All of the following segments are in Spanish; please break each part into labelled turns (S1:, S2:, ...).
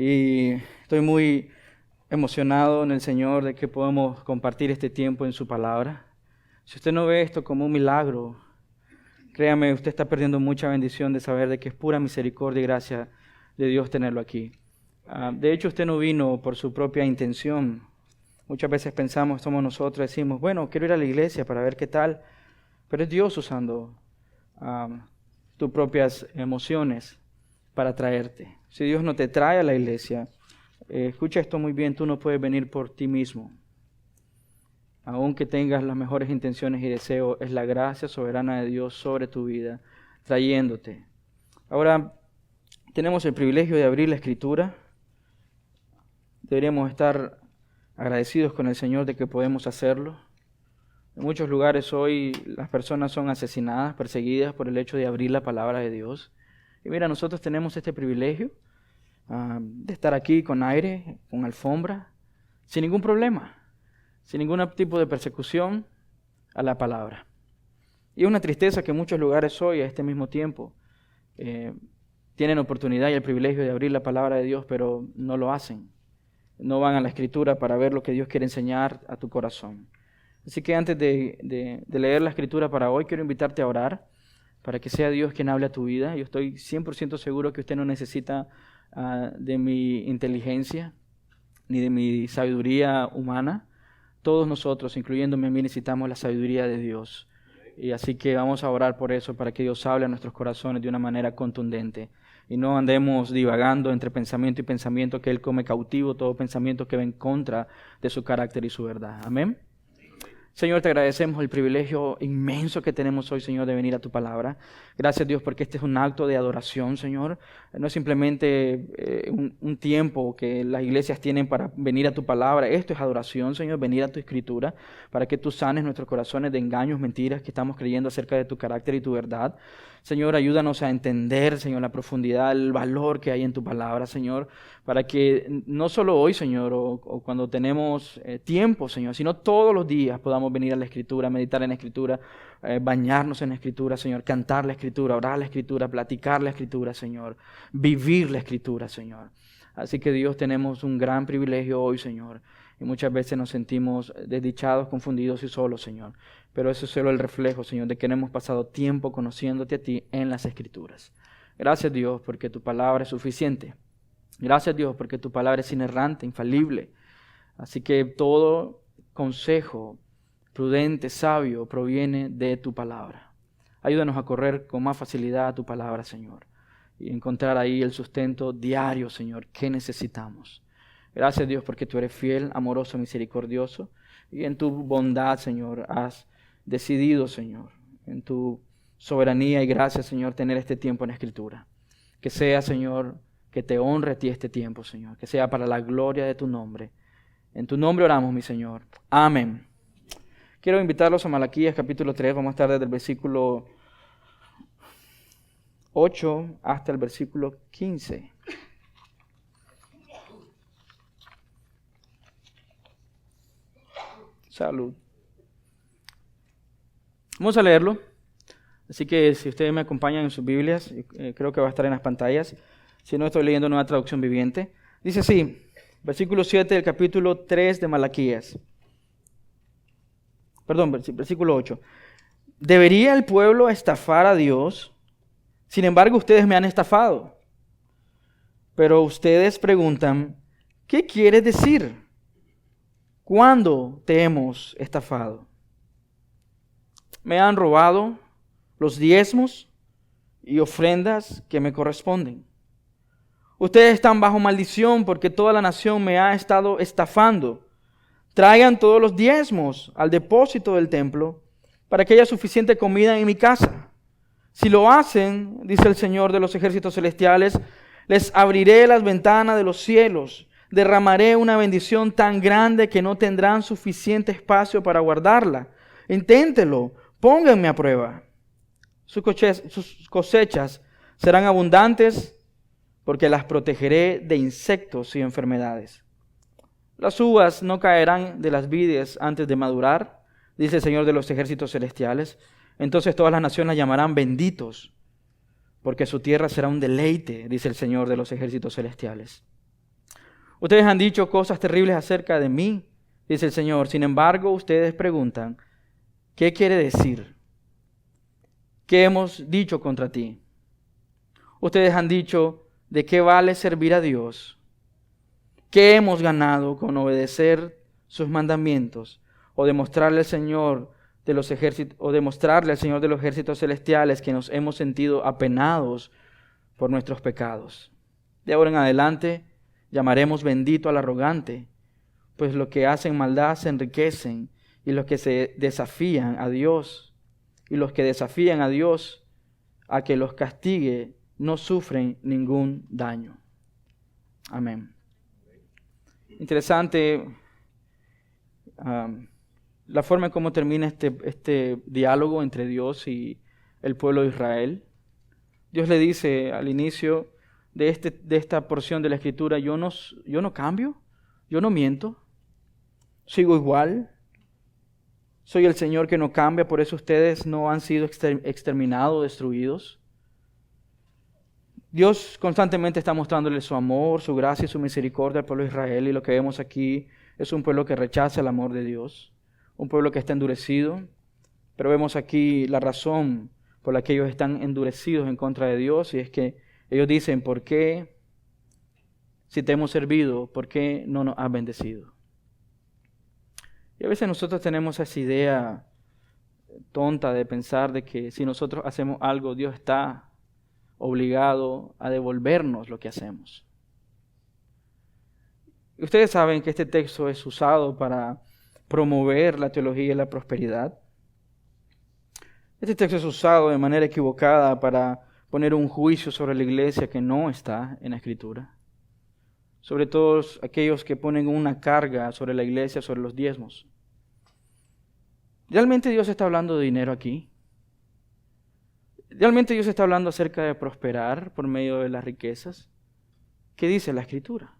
S1: Y estoy muy emocionado en el Señor de que podamos compartir este tiempo en su palabra. Si usted no ve esto como un milagro, créame, usted está perdiendo mucha bendición de saber de que es pura misericordia y gracia de Dios tenerlo aquí. De hecho, usted no vino por su propia intención. Muchas veces pensamos, somos nosotros, decimos, bueno, quiero ir a la iglesia para ver qué tal, pero es Dios usando tus propias emociones para traerte. Si Dios no te trae a la iglesia, escucha esto muy bien, tú no puedes venir por ti mismo. Aunque tengas las mejores intenciones y deseos, es la gracia soberana de Dios sobre tu vida, trayéndote. Ahora, tenemos el privilegio de abrir la Escritura. Deberíamos estar agradecidos con el Señor de que podemos hacerlo. En muchos lugares hoy las personas son asesinadas, perseguidas por el hecho de abrir la palabra de Dios. Y mira, nosotros tenemos este privilegio de estar aquí con aire, con alfombra, sin ningún problema, sin ningún tipo de persecución a la palabra. Y es una tristeza que en muchos lugares hoy, a este mismo tiempo, tienen oportunidad y el privilegio de abrir la palabra de Dios, pero no lo hacen. No van a la Escritura para ver lo que Dios quiere enseñar a tu corazón. Así que antes de leer la Escritura para hoy, quiero invitarte a orar para que sea Dios quien hable a tu vida. Yo estoy 100% seguro que usted no necesita de mi inteligencia ni de mi sabiduría humana. Todos nosotros, incluyéndome a mí, necesitamos la sabiduría de Dios. Y así que vamos a orar por eso, para que Dios hable a nuestros corazones de una manera contundente. Y no andemos divagando entre pensamiento y pensamiento, que Él come cautivo todo pensamiento que va en contra de su carácter y su verdad. Amén. Señor, te agradecemos el privilegio inmenso que tenemos hoy, Señor, de venir a tu palabra. Gracias, Dios, porque este es un acto de adoración, Señor. No es simplemente un tiempo que las iglesias tienen para venir a tu palabra. Esto es adoración, Señor, venir a tu escritura, para que tú sanes nuestros corazones de engaños, mentiras que estamos creyendo acerca de tu carácter y tu verdad. Señor, ayúdanos a entender, Señor, la profundidad, el valor que hay en tu palabra, Señor, para que no solo hoy, Señor, o cuando tenemos tiempo, Señor, sino todos los días podamos venir a la Escritura, meditar en la Escritura, bañarnos en la Escritura, Señor, cantar la Escritura, orar la Escritura, platicar la Escritura, Señor, vivir la Escritura, Señor. Así que Dios, tenemos un gran privilegio hoy, Señor, y muchas veces nos sentimos desdichados, confundidos y solos, Señor. Pero eso es solo el reflejo, Señor, de que no hemos pasado tiempo conociéndote a ti en las Escrituras. Gracias, Dios, porque tu palabra es suficiente. Gracias, Dios, porque tu palabra es inerrante, infalible. Así que todo consejo prudente, sabio, proviene de tu palabra. Ayúdanos a correr con más facilidad a tu palabra, Señor, y encontrar ahí el sustento diario, Señor, que necesitamos. Gracias, Dios, porque tú eres fiel, amoroso, misericordioso, y en tu bondad, Señor, has decidido, Señor, en tu soberanía y gracia, Señor, tener este tiempo en la Escritura. Que sea, Señor, que te honre a ti este tiempo, Señor, que sea para la gloria de tu nombre. En tu nombre oramos, mi Señor. Amén. Quiero invitarlos a Malaquías capítulo 3, vamos a estar desde el versículo 8 hasta el versículo 15. Salud. Vamos a leerlo. Así que si ustedes me acompañan en sus Biblias, creo que va a estar en las pantallas. Si no, estoy leyendo Nueva Traducción Viviente. Dice así, versículo 7 del capítulo 3 de Malaquías. Perdón, versículo 8. ¿Debería el pueblo estafar a Dios? Sin embargo, ustedes me han estafado. Pero ustedes preguntan, ¿qué quiere decir? ¿Cuándo te hemos estafado? Me han robado los diezmos y ofrendas que me corresponden. Ustedes están bajo maldición porque toda la nación me ha estado estafando. Traigan todos los diezmos al depósito del templo para que haya suficiente comida en mi casa. Si lo hacen, dice el Señor de los ejércitos celestiales, les abriré las ventanas de los cielos. Derramaré una bendición tan grande que no tendrán suficiente espacio para guardarla. Inténtelo, pónganme a prueba. Sus cosechas serán abundantes porque las protegeré de insectos y enfermedades. Las uvas no caerán de las vides antes de madurar, dice el Señor de los ejércitos celestiales. Entonces todas las naciones llamarán benditos, porque su tierra será un deleite, dice el Señor de los ejércitos celestiales. Ustedes han dicho cosas terribles acerca de mí, dice el Señor. Sin embargo, ustedes preguntan, ¿qué quiere decir? ¿Qué hemos dicho contra ti? Ustedes han dicho, ¿de qué vale servir a Dios? ¿Qué hemos ganado con obedecer sus mandamientos? O demostrarle al Señor de los ejércitos, o demostrarle al Señor de los ejércitos celestiales que nos hemos sentido apenados por nuestros pecados. De ahora en adelante llamaremos bendito al arrogante, pues los que hacen maldad se enriquecen, y los que se desafían a Dios, y los que desafían a Dios a que los castigue, no sufren ningún daño. Amén. Interesante la forma en cómo termina este diálogo entre Dios y el pueblo de Israel. Dios le dice al inicio de esta porción de la Escritura, yo no cambio, yo no miento, sigo igual, soy el Señor que no cambia, por eso ustedes no han sido exterminados, destruidos. Dios constantemente está mostrándole su amor, su gracia y su misericordia al pueblo de Israel, y lo que vemos aquí es un pueblo que rechaza el amor de Dios, un pueblo que está endurecido, pero vemos aquí la razón por la que ellos están endurecidos en contra de Dios, y es que ellos dicen, ¿por qué, si te hemos servido, por qué no nos has bendecido? Y a veces nosotros tenemos esa idea tonta de pensar de que si nosotros hacemos algo, Dios está obligado a devolvernos lo que hacemos. Ustedes saben que este texto es usado para promover la teología y la prosperidad. Este texto es usado de manera equivocada para poner un juicio sobre la iglesia que no está en la Escritura. Sobre todos aquellos que ponen una carga sobre la iglesia, sobre los diezmos. ¿Realmente Dios está hablando de dinero aquí? ¿Realmente Dios está hablando acerca de prosperar por medio de las riquezas? ¿Qué dice la Escritura?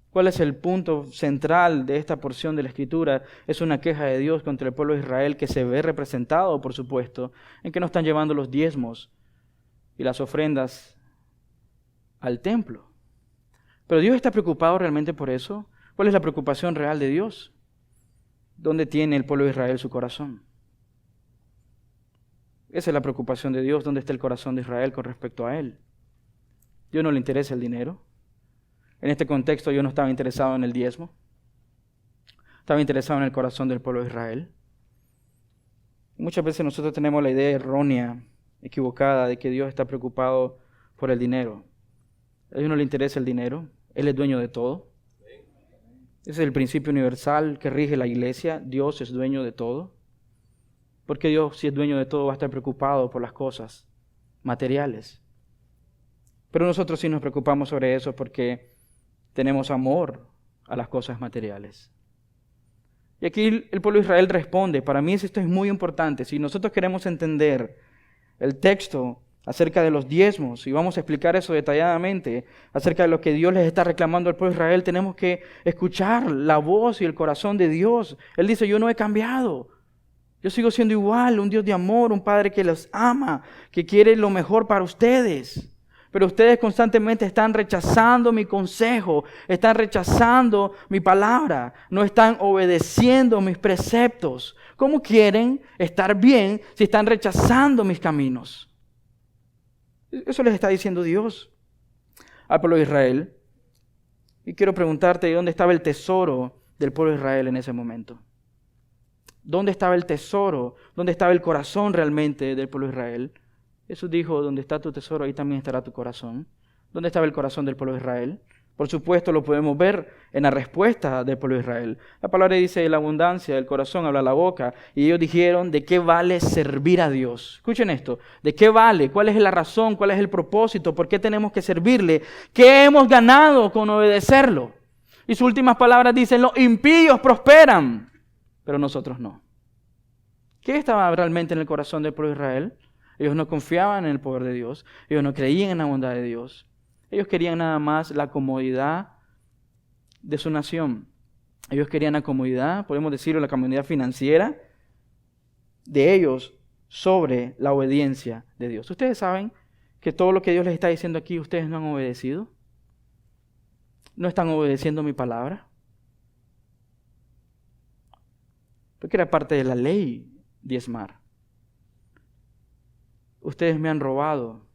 S1: ¿Cuál es el punto central de esta porción de la Escritura? Es una queja de Dios contra el pueblo de Israel que se ve representado, por supuesto, en que no están llevando los diezmos y las ofrendas al templo. ¿Pero Dios está preocupado realmente por eso? ¿Cuál es la preocupación real de Dios? ¿Dónde tiene el pueblo de Israel su corazón? Esa es la preocupación de Dios. ¿Dónde está el corazón de Israel con respecto a Él? ¿A Dios no le interesa el dinero? En este contexto yo no estaba interesado en el diezmo. Estaba interesado en el corazón del pueblo de Israel. Muchas veces nosotros tenemos la idea errónea, equivocada, de que Dios está preocupado por el dinero. A Dios no le interesa el dinero. Él es dueño de todo. Ese es el principio universal que rige la iglesia. Dios es dueño de todo. Porque Dios, si es dueño de todo, va a estar preocupado por las cosas materiales. Pero nosotros sí nos preocupamos sobre eso porque tenemos amor a las cosas materiales. Y aquí el pueblo de Israel responde. Para mí esto es muy importante. Si nosotros queremos entender el texto acerca de los diezmos, y vamos a explicar eso detalladamente, acerca de lo que Dios les está reclamando al pueblo de Israel, tenemos que escuchar la voz y el corazón de Dios. Él dice, yo no he cambiado. Yo sigo siendo igual, un Dios de amor, un Padre que los ama, que quiere lo mejor para ustedes. Pero ustedes constantemente están rechazando mi consejo, están rechazando mi palabra, no están obedeciendo mis preceptos. ¿Cómo quieren estar bien si están rechazando mis caminos? Eso les está diciendo Dios al pueblo de Israel. Y quiero preguntarte, ¿dónde estaba el tesoro del pueblo de Israel en ese momento? ¿Dónde estaba el tesoro? ¿Dónde estaba el corazón realmente del pueblo de Israel? Jesús dijo, donde está tu tesoro, ahí también estará tu corazón. ¿Dónde estaba el corazón del pueblo de Israel? Por supuesto, lo podemos ver en la respuesta del pueblo de Israel. La palabra dice, la abundancia del corazón habla la boca. Y ellos dijeron, ¿de qué vale servir a Dios? Escuchen esto, ¿de qué vale? ¿Cuál es la razón? ¿Cuál es el propósito? ¿Por qué tenemos que servirle? ¿Qué hemos ganado con obedecerlo? Y sus últimas palabras dicen, los impíos prosperan, pero nosotros no. ¿Qué estaba realmente en el corazón del pueblo de Israel? Ellos no confiaban en el poder de Dios. Ellos no creían en la bondad de Dios. Ellos querían nada más la comodidad de su nación. Ellos querían la comodidad, podemos decirlo, la comodidad financiera de ellos sobre la obediencia de Dios. Ustedes saben que todo lo que Dios les está diciendo aquí, ustedes no han obedecido. no están obedeciendo mi palabra. Porque era parte de la ley diezmar. Ustedes me han robado.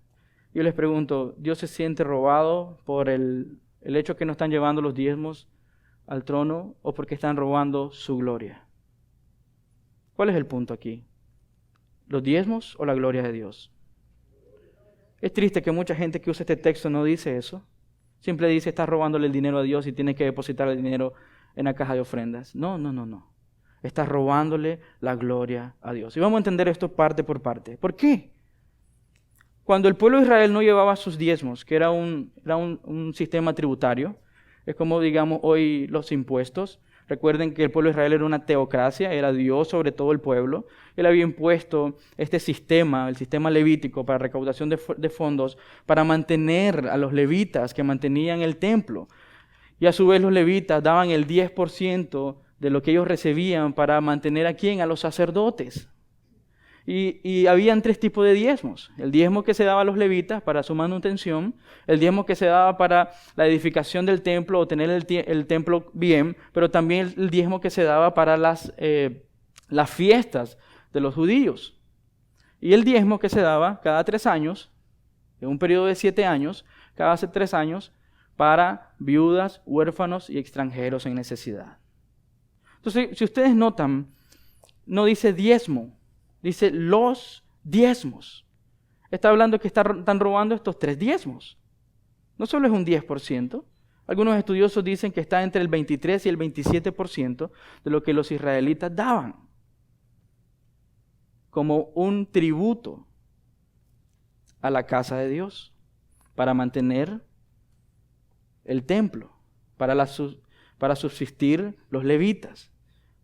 S1: Yo les pregunto, ¿Dios se siente robado por el hecho que no están llevando los diezmos al trono o porque están robando su gloria? ¿Cuál es el punto aquí? ¿Los diezmos o la gloria de Dios? Es triste que mucha gente que usa este texto no dice eso. Siempre dice, estás robándole el dinero a Dios y tienes que depositar el dinero en la caja de ofrendas. No. Estás robándole la gloria a Dios. Y vamos a entender esto parte por parte. ¿Por qué? Cuando el pueblo de Israel no llevaba sus diezmos, que era un sistema tributario, es como digamos hoy los impuestos. Recuerden que el pueblo de Israel era una teocracia, era Dios sobre todo el pueblo. Él había impuesto este sistema, el sistema levítico para recaudación de fondos, para mantener a los levitas que mantenían el templo. Y a su vez los levitas daban el 10% de lo que ellos recibían para mantener ¿a quién? A los sacerdotes. Y habían 3 tipos de diezmos. El diezmo que se daba a los levitas para su manutención, el diezmo que se daba para la edificación del templo o tener el templo bien, pero también el diezmo que se daba para las fiestas de los judíos. Y el diezmo que se daba cada 3 años, en un periodo de 7 años, cada 3 años, para viudas, huérfanos y extranjeros en necesidad. Entonces, si ustedes notan, no dice diezmo, dice los diezmos. Está hablando que están robando estos 3 diezmos. No solo es un 10%. Algunos estudiosos dicen que está entre el 23 y el 27% de lo que los israelitas daban como un tributo a la casa de Dios para mantener el templo, para subsistir los levitas,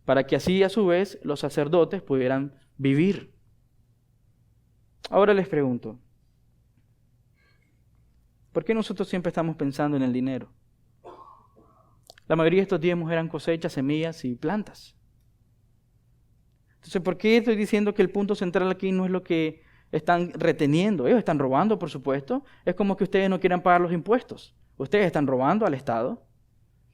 S1: para que así a su vez los sacerdotes pudieran vivir. Ahora les pregunto, ¿por qué nosotros siempre estamos pensando en el dinero? La mayoría de estos diezmos eran cosechas, semillas y plantas. Entonces, ¿por qué estoy diciendo que el punto central aquí no es lo que están reteniendo? Ellos están robando, por supuesto. Es como que ustedes no quieran pagar los impuestos. Ustedes están robando al Estado.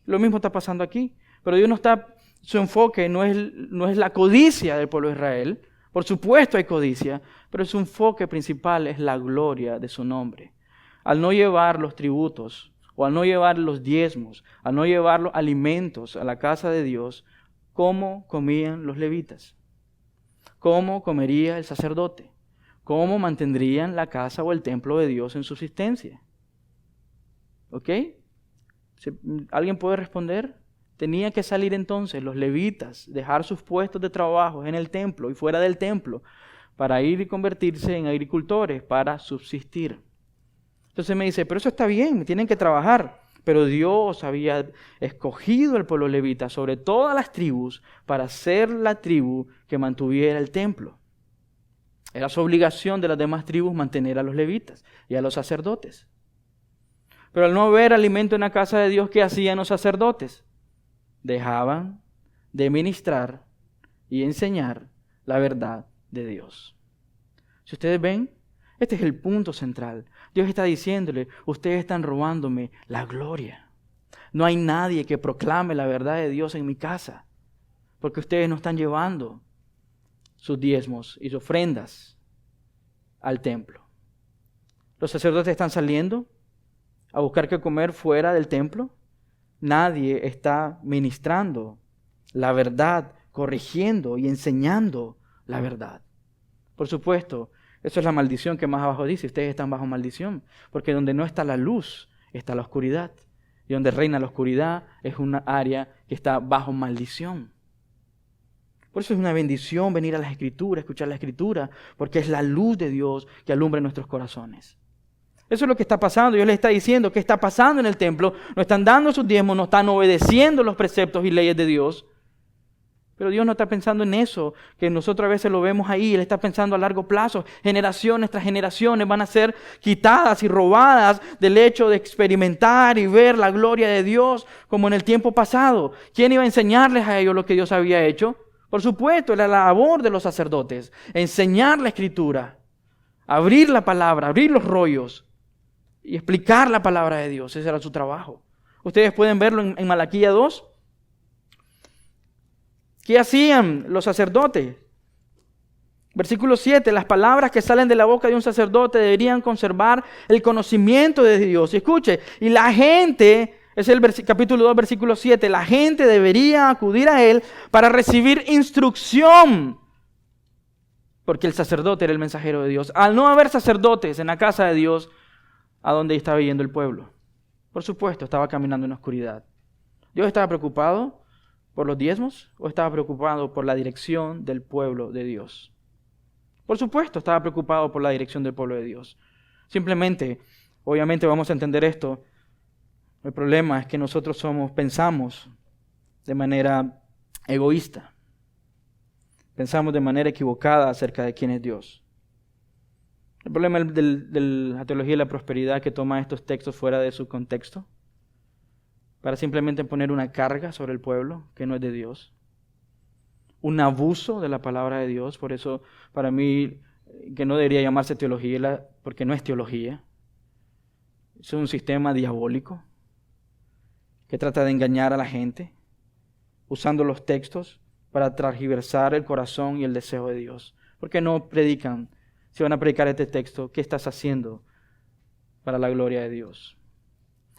S1: Lo mismo está pasando aquí. Pero Dios no está, su enfoque no es la codicia del pueblo de Israel. Por supuesto hay codicia, pero su enfoque principal es la gloria de su nombre. Al no llevar los tributos, o al no llevar los diezmos, al no llevar los alimentos a la casa de Dios, ¿cómo comían los levitas? ¿Cómo comería el sacerdote? ¿Cómo mantendrían la casa o el templo de Dios en subsistencia? ¿Ok? ¿Alguien puede responder? Tenía que salir entonces los levitas, dejar sus puestos de trabajo en el templo y fuera del templo para ir y convertirse en agricultores, para subsistir. Entonces me dice, pero eso está bien, tienen que trabajar. Pero Dios había escogido al pueblo levita sobre todas las tribus para ser la tribu que mantuviera el templo. Era su obligación de las demás tribus mantener a los levitas y a los sacerdotes. Pero al no haber alimento en la casa de Dios, ¿qué hacían los sacerdotes? Dejaban de ministrar y enseñar la verdad de Dios. Si ustedes ven, este es el punto central. Dios está diciéndole, ustedes están robándome la gloria. No hay nadie que proclame la verdad de Dios en mi casa, porque ustedes no están llevando sus diezmos y sus ofrendas al templo. Los sacerdotes están saliendo a buscar qué comer fuera del templo. Nadie está ministrando la verdad, corrigiendo y enseñando la verdad. Por supuesto, eso es la maldición que más abajo dice. Ustedes están bajo maldición, porque donde no está la luz, está la oscuridad. Y donde reina la oscuridad es una área que está bajo maldición. Por eso es una bendición venir a las Escrituras, escuchar la Escritura, porque es la luz de Dios que alumbra nuestros corazones. Eso es lo que está pasando. Dios les está diciendo qué está pasando en el templo. No están dando sus diezmos, no están obedeciendo los preceptos y leyes de Dios. Pero Dios no está pensando en eso, que nosotros a veces lo vemos ahí. Él está pensando a largo plazo. Generaciones tras generaciones van a ser quitadas y robadas del hecho de experimentar y ver la gloria de Dios como en el tiempo pasado. ¿Quién iba a enseñarles a ellos lo que Dios había hecho? Por supuesto, era la labor de los sacerdotes. Enseñar la Escritura, abrir la palabra, abrir los rollos y explicar la palabra de Dios. Ese era su trabajo. Ustedes pueden verlo en Malaquías 2. ¿Qué hacían los sacerdotes? Versículo 7, las palabras que salen de la boca de un sacerdote deberían conservar el conocimiento de Dios. Y escuche, y la gente, es el capítulo 2, versículo 7, la gente debería acudir a él para recibir instrucción, porque el sacerdote era el mensajero de Dios. Al no haber sacerdotes en la casa de Dios, ¿a dónde estaba yendo el pueblo? Por supuesto, estaba caminando en la oscuridad. ¿Dios estaba preocupado por los diezmos o estaba preocupado por la dirección del pueblo de Dios? Por supuesto, estaba preocupado por la dirección del pueblo de Dios. Simplemente, obviamente vamos a entender esto. El problema es que nosotros pensamos de manera egoísta. Pensamos de manera equivocada acerca de quién es Dios. El problema de la teología de la prosperidad es que toma estos textos fuera de su contexto para simplemente poner una carga sobre el pueblo que no es de Dios. Un abuso de la palabra de Dios. Por eso, para mí, que no debería llamarse teología, porque no es teología. Es un sistema diabólico que trata de engañar a la gente, usando los textos para transgiversar el corazón y el deseo de Dios. ¿Por qué no predican? Si van a predicar este texto, ¿qué estás haciendo para la gloria de Dios?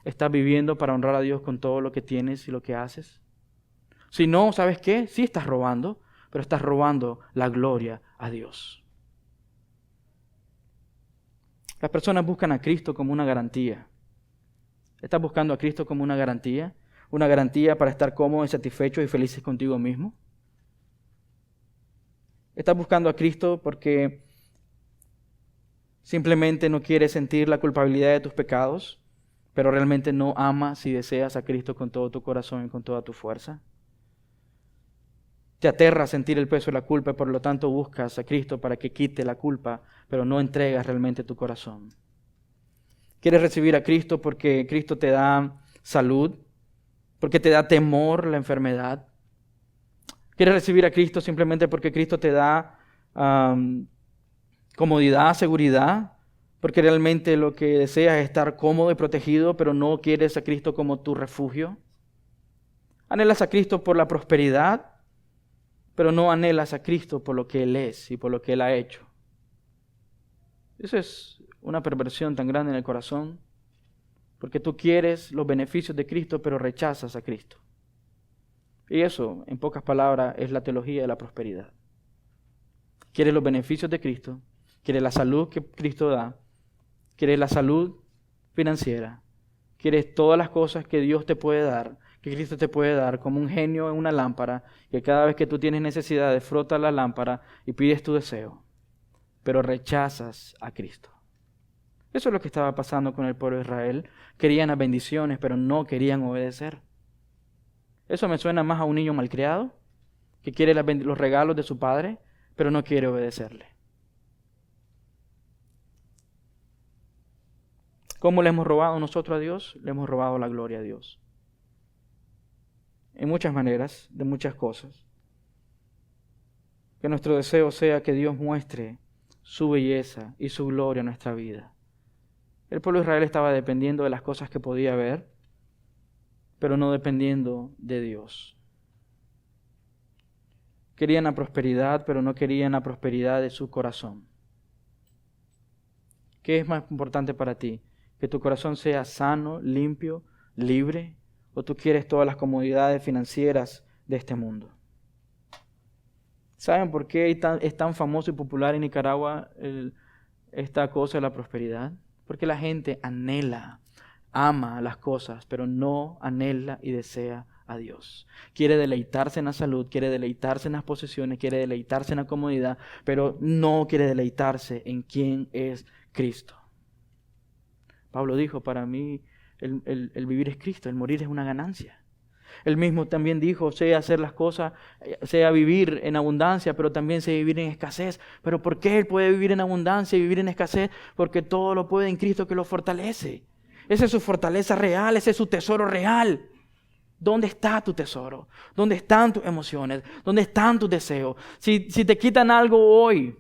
S1: ¿Estás viviendo para honrar a Dios con todo lo que tienes y lo que haces? Si no, ¿sabes qué? Sí estás robando, pero estás robando la gloria a Dios. Las personas buscan a Cristo como una garantía. ¿Estás buscando a Cristo como una garantía? ¿Una garantía para estar cómodos, satisfechos y felices contigo mismo? ¿Estás buscando a Cristo porque simplemente no quieres sentir la culpabilidad de tus pecados, pero realmente no amas y deseas a Cristo con todo tu corazón y con toda tu fuerza? Te aterra sentir el peso de la culpa, por lo tanto buscas a Cristo para que quite la culpa, pero no entregas realmente tu corazón. ¿Quieres recibir a Cristo porque Cristo te da salud? ¿Porque te da temor la enfermedad? ¿Quieres recibir a Cristo simplemente porque Cristo te da comodidad, seguridad? Porque realmente lo que deseas es estar cómodo y protegido, pero no quieres a Cristo como tu refugio. ¿Anhelas a Cristo por la prosperidad? Pero no anhelas a Cristo por lo que Él es y por lo que Él ha hecho. Eso es una perversión tan grande en el corazón, porque tú quieres los beneficios de Cristo, pero rechazas a Cristo. Y eso, en pocas palabras, es la teología de la prosperidad. Quieres los beneficios de Cristo, quieres la salud que Cristo da, quieres la salud financiera, quieres todas las cosas que Dios te puede dar, que Cristo te puede dar, como un genio en una lámpara, que cada vez que tú tienes necesidades, frotas la lámpara y pides tu deseo, pero rechazas a Cristo. Eso es lo que estaba pasando con el pueblo de Israel. Querían las bendiciones, pero no querían obedecer. Eso me suena más a un niño malcriado, que quiere los regalos de su padre, pero no quiere obedecerle. ¿Cómo le hemos robado nosotros a Dios? Le hemos robado la gloria a Dios. En muchas maneras, de muchas cosas. Que nuestro deseo sea que Dios muestre su belleza y su gloria en nuestra vida. El pueblo de Israel estaba dependiendo de las cosas que podía ver, pero no dependiendo de Dios. Querían la prosperidad, pero no querían la prosperidad de su corazón. ¿Qué es más importante para ti? ¿Que tu corazón sea sano, limpio, libre? ¿O tú quieres todas las comodidades financieras de este mundo? ¿Saben por qué es tan famoso y popular en Nicaragua esta cosa de la prosperidad? Porque la gente anhela, ama las cosas, pero no anhela y desea a Dios. Quiere deleitarse en la salud, quiere deleitarse en las posesiones, quiere deleitarse en la comodidad, pero no quiere deleitarse en quién es Cristo. Pablo dijo, para mí el vivir es Cristo, el morir es una ganancia. Él mismo también dijo, sé hacer las cosas, sea vivir en abundancia, pero también sé vivir en escasez. ¿Pero por qué Él puede vivir en abundancia y vivir en escasez? Porque todo lo puede en Cristo que lo fortalece. Esa es su fortaleza real, ese es su tesoro real. ¿Dónde está tu tesoro? ¿Dónde están tus emociones? ¿Dónde están tus deseos? Si te quitan algo hoy,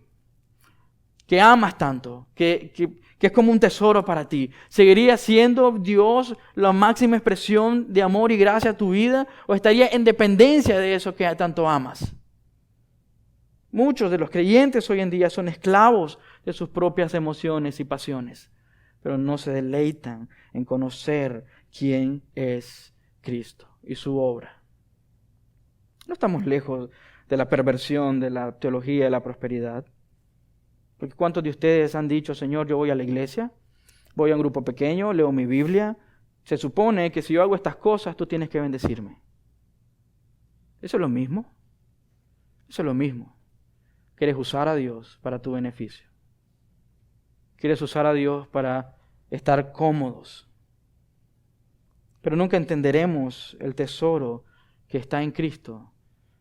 S1: que amas tanto, que es como un tesoro para ti? ¿Seguiría siendo Dios la máxima expresión de amor y gracia a tu vida? ¿O estaría en dependencia de eso que tanto amas? Muchos de los creyentes hoy en día son esclavos de sus propias emociones y pasiones, pero no se deleitan en conocer quién es Cristo y su obra. No estamos lejos de la perversión de la teología de la prosperidad. Porque ¿cuántos de ustedes han dicho, Señor, yo voy a la iglesia, voy a un grupo pequeño, leo mi Biblia, se supone que si yo hago estas cosas, tú tienes que bendecirme? Eso es lo mismo. Eso es lo mismo. Quieres usar a Dios para tu beneficio. Quieres usar a Dios para estar cómodos. Pero nunca entenderemos el tesoro que está en Cristo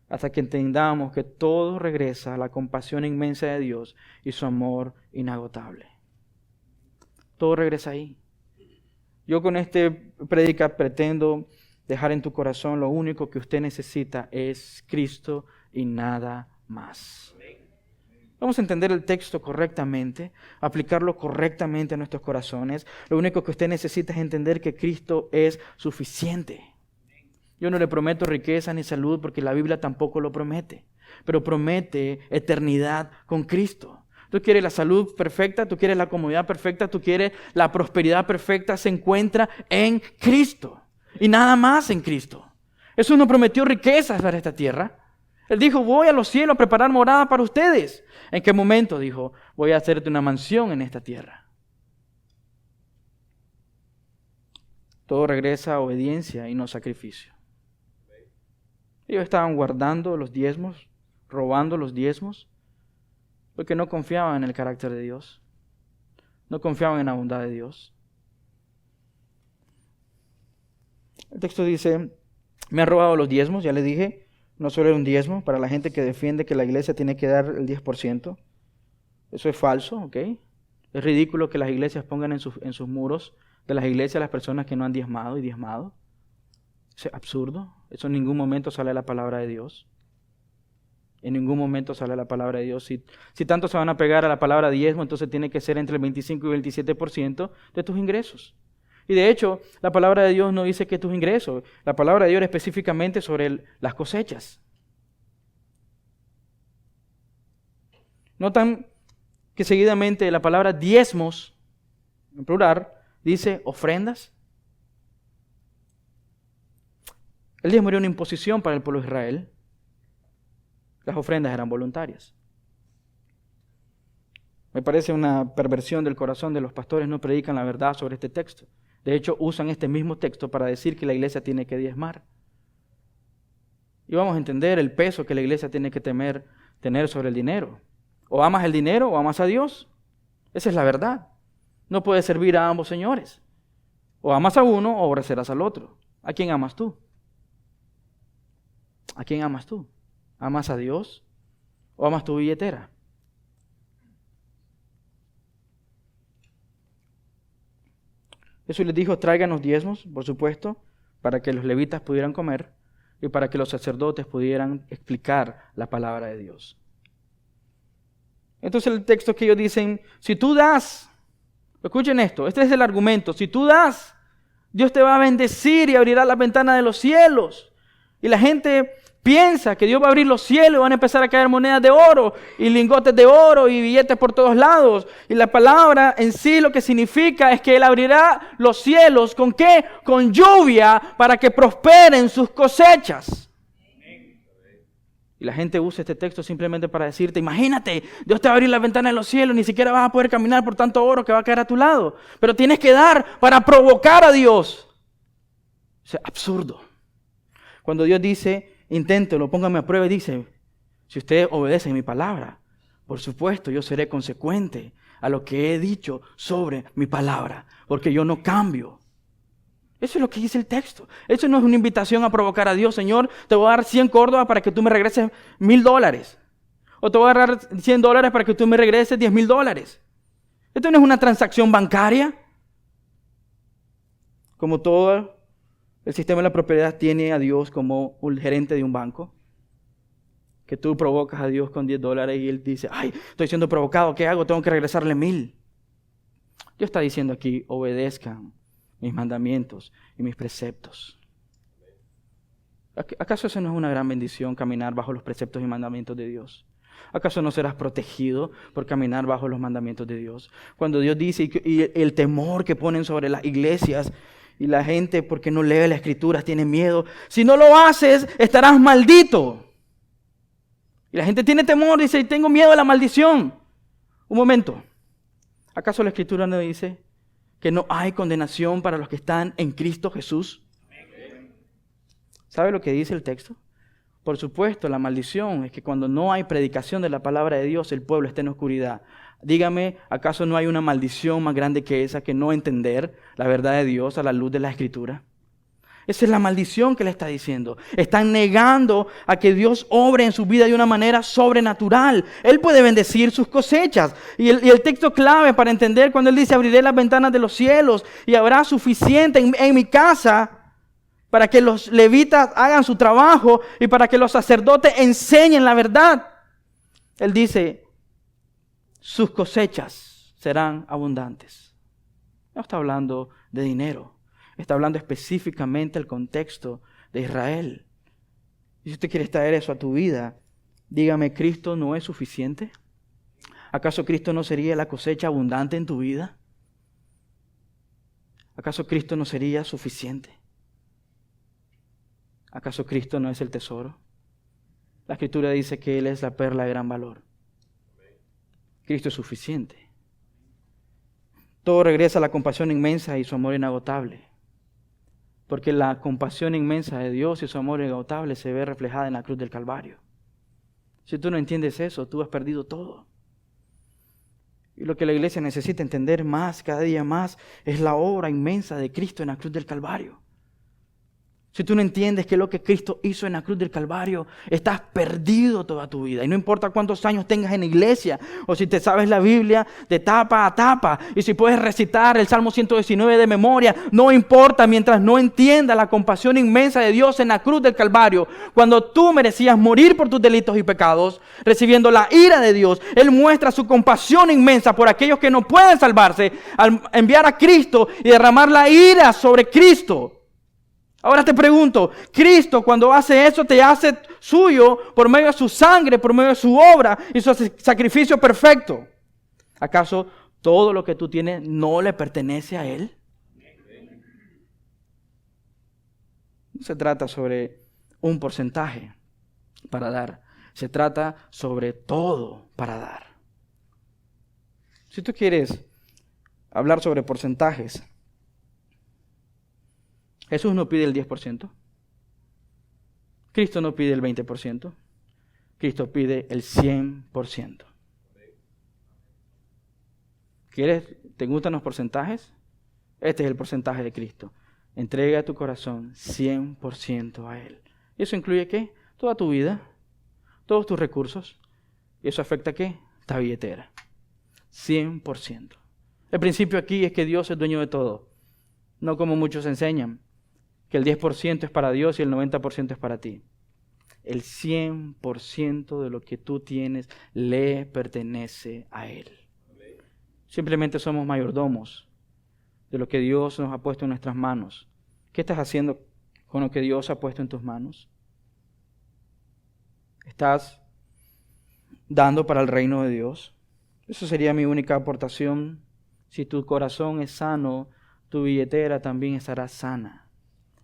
S1: hasta que entendamos que todo regresa a la compasión inmensa de Dios y su amor inagotable. Todo regresa ahí. Yo con este prédica pretendo dejar en tu corazón lo único que usted necesita es Cristo y nada más. Vamos a entender el texto correctamente, aplicarlo correctamente a nuestros corazones. Lo único que usted necesita es entender que Cristo es suficiente. Yo no le prometo riqueza ni salud porque la Biblia tampoco lo promete, pero promete eternidad con Cristo. Tú quieres la salud perfecta, tú quieres la comodidad perfecta, tú quieres la prosperidad perfecta, se encuentra en Cristo y nada más en Cristo. Jesús no prometió riquezas para esta tierra. Él dijo, voy a los cielos a preparar morada para ustedes. ¿En qué momento? Dijo, voy a hacerte una mansión en esta tierra. Todo regresa a obediencia y no sacrificio. Ellos estaban guardando los diezmos, robando los diezmos, porque no confiaban en el carácter de Dios. No confiaban en la bondad de Dios. El texto dice, me han robado los diezmos, ya le dije. No solo era un diezmo, para la gente que defiende que la iglesia tiene que dar el 10%. Eso es falso, ¿ok? Es ridículo que las iglesias pongan en sus muros de las iglesias a las personas que no han diezmado y diezmado. Eso es absurdo. Eso en ningún momento sale de la palabra de Dios. En ningún momento sale la palabra de Dios. Si tanto se van a pegar a la palabra diezmo, entonces tiene que ser entre el 25 y el 27% de tus ingresos. Y de hecho, la palabra de Dios no dice que tus ingresos. La palabra de Dios específicamente sobre las cosechas. Notan que seguidamente la palabra diezmos, en plural, dice ofrendas. El diezmo era una imposición para el pueblo de Israel. Las ofrendas eran voluntarias. Me parece una perversión del corazón de los pastores, no predican la verdad sobre este texto. De hecho, usan este mismo texto para decir que la iglesia tiene que diezmar. Y vamos a entender el peso que la iglesia tiene que tener sobre el dinero. O amas el dinero o amas a Dios. Esa es la verdad. No puedes servir a ambos señores. O amas a uno o aborrecerás al otro. ¿A quién amas tú? ¿A quién amas tú? ¿Amas a Dios o amas tu billetera? Jesús les dijo, traigan los diezmos, por supuesto, para que los levitas pudieran comer y para que los sacerdotes pudieran explicar la palabra de Dios. Entonces el texto que ellos dicen, si tú das, escuchen esto, este es el argumento, si tú das, Dios te va a bendecir y abrirá las ventanas de los cielos. Y la gente piensa que Dios va a abrir los cielos y van a empezar a caer monedas de oro y lingotes de oro y billetes por todos lados. Y la palabra en sí lo que significa es que Él abrirá los cielos. ¿Con qué? Con lluvia para que prosperen sus cosechas. Y la gente usa este texto simplemente para decirte, imagínate, Dios te va a abrir las ventanas de los cielos, ni siquiera vas a poder caminar por tanto oro que va a caer a tu lado. Pero tienes que dar para provocar a Dios. Es absurdo. Cuando Dios dice, inténtelo, póngame a prueba y dice, si ustedes obedecen mi palabra, por supuesto yo seré consecuente a lo que he dicho sobre mi palabra, porque yo no cambio. Eso es lo que dice el texto. Eso no es una invitación a provocar a Dios. Señor, te voy a dar 100 córdobas para que tú me regreses $1,000. O te voy a dar $100 para que tú me regreses $10,000. Esto no es una transacción bancaria. Como todo el sistema de la propiedad tiene a Dios como un gerente de un banco. que tú provocas a Dios con $10 y Él dice, ay, estoy siendo provocado, ¿qué hago? Tengo que regresarle 1,000. Dios está diciendo aquí, obedezcan mis mandamientos y mis preceptos. ¿Acaso eso no es una gran bendición, caminar bajo los preceptos y mandamientos de Dios? ¿Acaso no serás protegido por caminar bajo los mandamientos de Dios? Cuando Dios dice, y el temor que ponen sobre las iglesias y la gente porque no lee las Escrituras tiene miedo. Si no lo haces, estarás maldito. Y la gente tiene temor, dice, tengo miedo a la maldición. Un momento. ¿Acaso la Escritura no dice que no hay condenación para los que están en Cristo Jesús? ¿Sabe lo que dice el texto? Por supuesto, la maldición es que cuando no hay predicación de la palabra de Dios, el pueblo está en oscuridad. Dígame, ¿acaso no hay una maldición más grande que esa, que no entender la verdad de Dios a la luz de la Escritura? Esa es la maldición que le está diciendo. Están negando a que Dios obre en su vida de una manera sobrenatural. Él puede bendecir sus cosechas. Y el texto clave para entender cuando Él dice, abriré las ventanas de los cielos y habrá suficiente en mi casa para que los levitas hagan su trabajo y para que los sacerdotes enseñen la verdad. Él dice, sus cosechas serán abundantes. No está hablando de dinero. Está hablando específicamente del contexto de Israel. Y si usted quiere traer eso a tu vida, dígame, ¿Cristo no es suficiente? ¿Acaso Cristo no sería la cosecha abundante en tu vida? ¿Acaso Cristo no sería suficiente? ¿Acaso Cristo no es el tesoro? La Escritura dice que Él es la perla de gran valor. Cristo es suficiente. Todo regresa a la compasión inmensa y su amor inagotable. Porque la compasión inmensa de Dios y su amor inagotable se ve reflejada en la cruz del Calvario. Si tú no entiendes eso, tú has perdido todo. Y lo que la iglesia necesita entender más, cada día más, es la obra inmensa de Cristo en la cruz del Calvario. Si tú no entiendes qué es lo que Cristo hizo en la cruz del Calvario, estás perdido toda tu vida. Y no importa cuántos años tengas en la iglesia, o si te sabes la Biblia de tapa a tapa, y si puedes recitar el Salmo 119 de memoria, no importa mientras no entiendas la compasión inmensa de Dios en la cruz del Calvario. Cuando tú merecías morir por tus delitos y pecados, recibiendo la ira de Dios, Él muestra su compasión inmensa por aquellos que no pueden salvarse, al enviar a Cristo y derramar la ira sobre Cristo. Ahora te pregunto, Cristo cuando hace eso te hace suyo por medio de su sangre, por medio de su obra y su sacrificio perfecto. ¿Acaso todo lo que tú tienes no le pertenece a Él? No se trata sobre un porcentaje para dar, se trata sobre todo para dar. Si tú quieres hablar sobre porcentajes, Jesús no pide el 10%. Cristo no pide el 20%. Cristo pide el 100%. ¿Te gustan los porcentajes? Este es el porcentaje de Cristo. Entrega tu corazón 100% a Él. ¿Y eso incluye qué? Toda tu vida, todos tus recursos. ¿Y eso afecta qué? Ta billetera. 100%. El principio aquí es que Dios es dueño de todo. No como muchos enseñan, que el 10% es para Dios y el 90% es para ti. El 100% de lo que tú tienes le pertenece a Él. Simplemente somos mayordomos de lo que Dios nos ha puesto en nuestras manos. ¿Qué estás haciendo con lo que Dios ha puesto en tus manos? ¿Estás dando para el reino de Dios? Eso sería mi única aportación. Si tu corazón es sano, tu billetera también estará sana.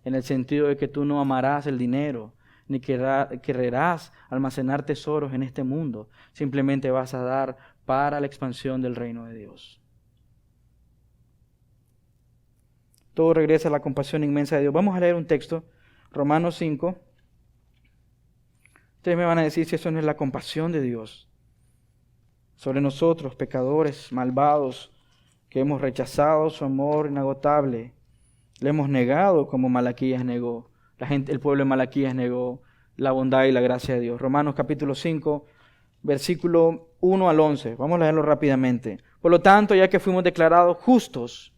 S1: En el sentido de que tú no amarás el dinero, ni querrás almacenar tesoros en este mundo. Simplemente vas a dar para la expansión del reino de Dios. Todo regresa a la compasión inmensa de Dios. Vamos a leer un texto, Romanos 5. Ustedes me van a decir si eso no es la compasión de Dios sobre nosotros, pecadores, malvados, que hemos rechazado su amor inagotable. Le hemos negado como Malaquías negó. El pueblo de Malaquías negó la bondad y la gracia de Dios. Romanos capítulo 5, versículo 1 al 11. Vamos a leerlo rápidamente. Por lo tanto, ya que fuimos declarados justos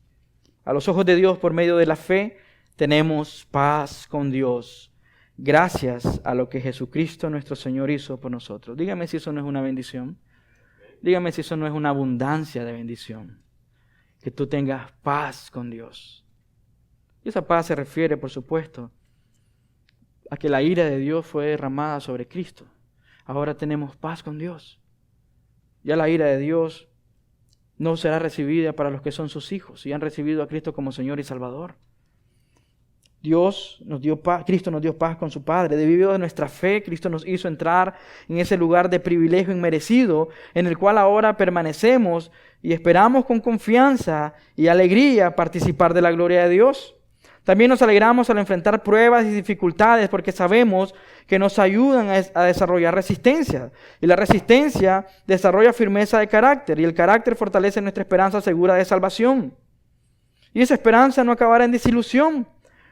S1: a los ojos de Dios por medio de la fe, tenemos paz con Dios gracias a lo que Jesucristo nuestro Señor hizo por nosotros. Dígame si eso no es una bendición. Dígame si eso no es una abundancia de bendición. Que tú tengas paz con Dios. Y esa paz se refiere, por supuesto, a que la ira de Dios fue derramada sobre Cristo. Ahora tenemos paz con Dios. Ya la ira de Dios no será recibida para los que son sus hijos y han recibido a Cristo como Señor y Salvador. Dios nos dio paz, Cristo nos dio paz con su Padre. Debido a nuestra fe, Cristo nos hizo entrar en ese lugar de privilegio inmerecido, en el cual ahora permanecemos y esperamos con confianza y alegría participar de la gloria de Dios. También nos alegramos al enfrentar pruebas y dificultades porque sabemos que nos ayudan a desarrollar resistencia. Y la resistencia desarrolla firmeza de carácter y el carácter fortalece nuestra esperanza segura de salvación. Y esa esperanza no acabará en desilusión,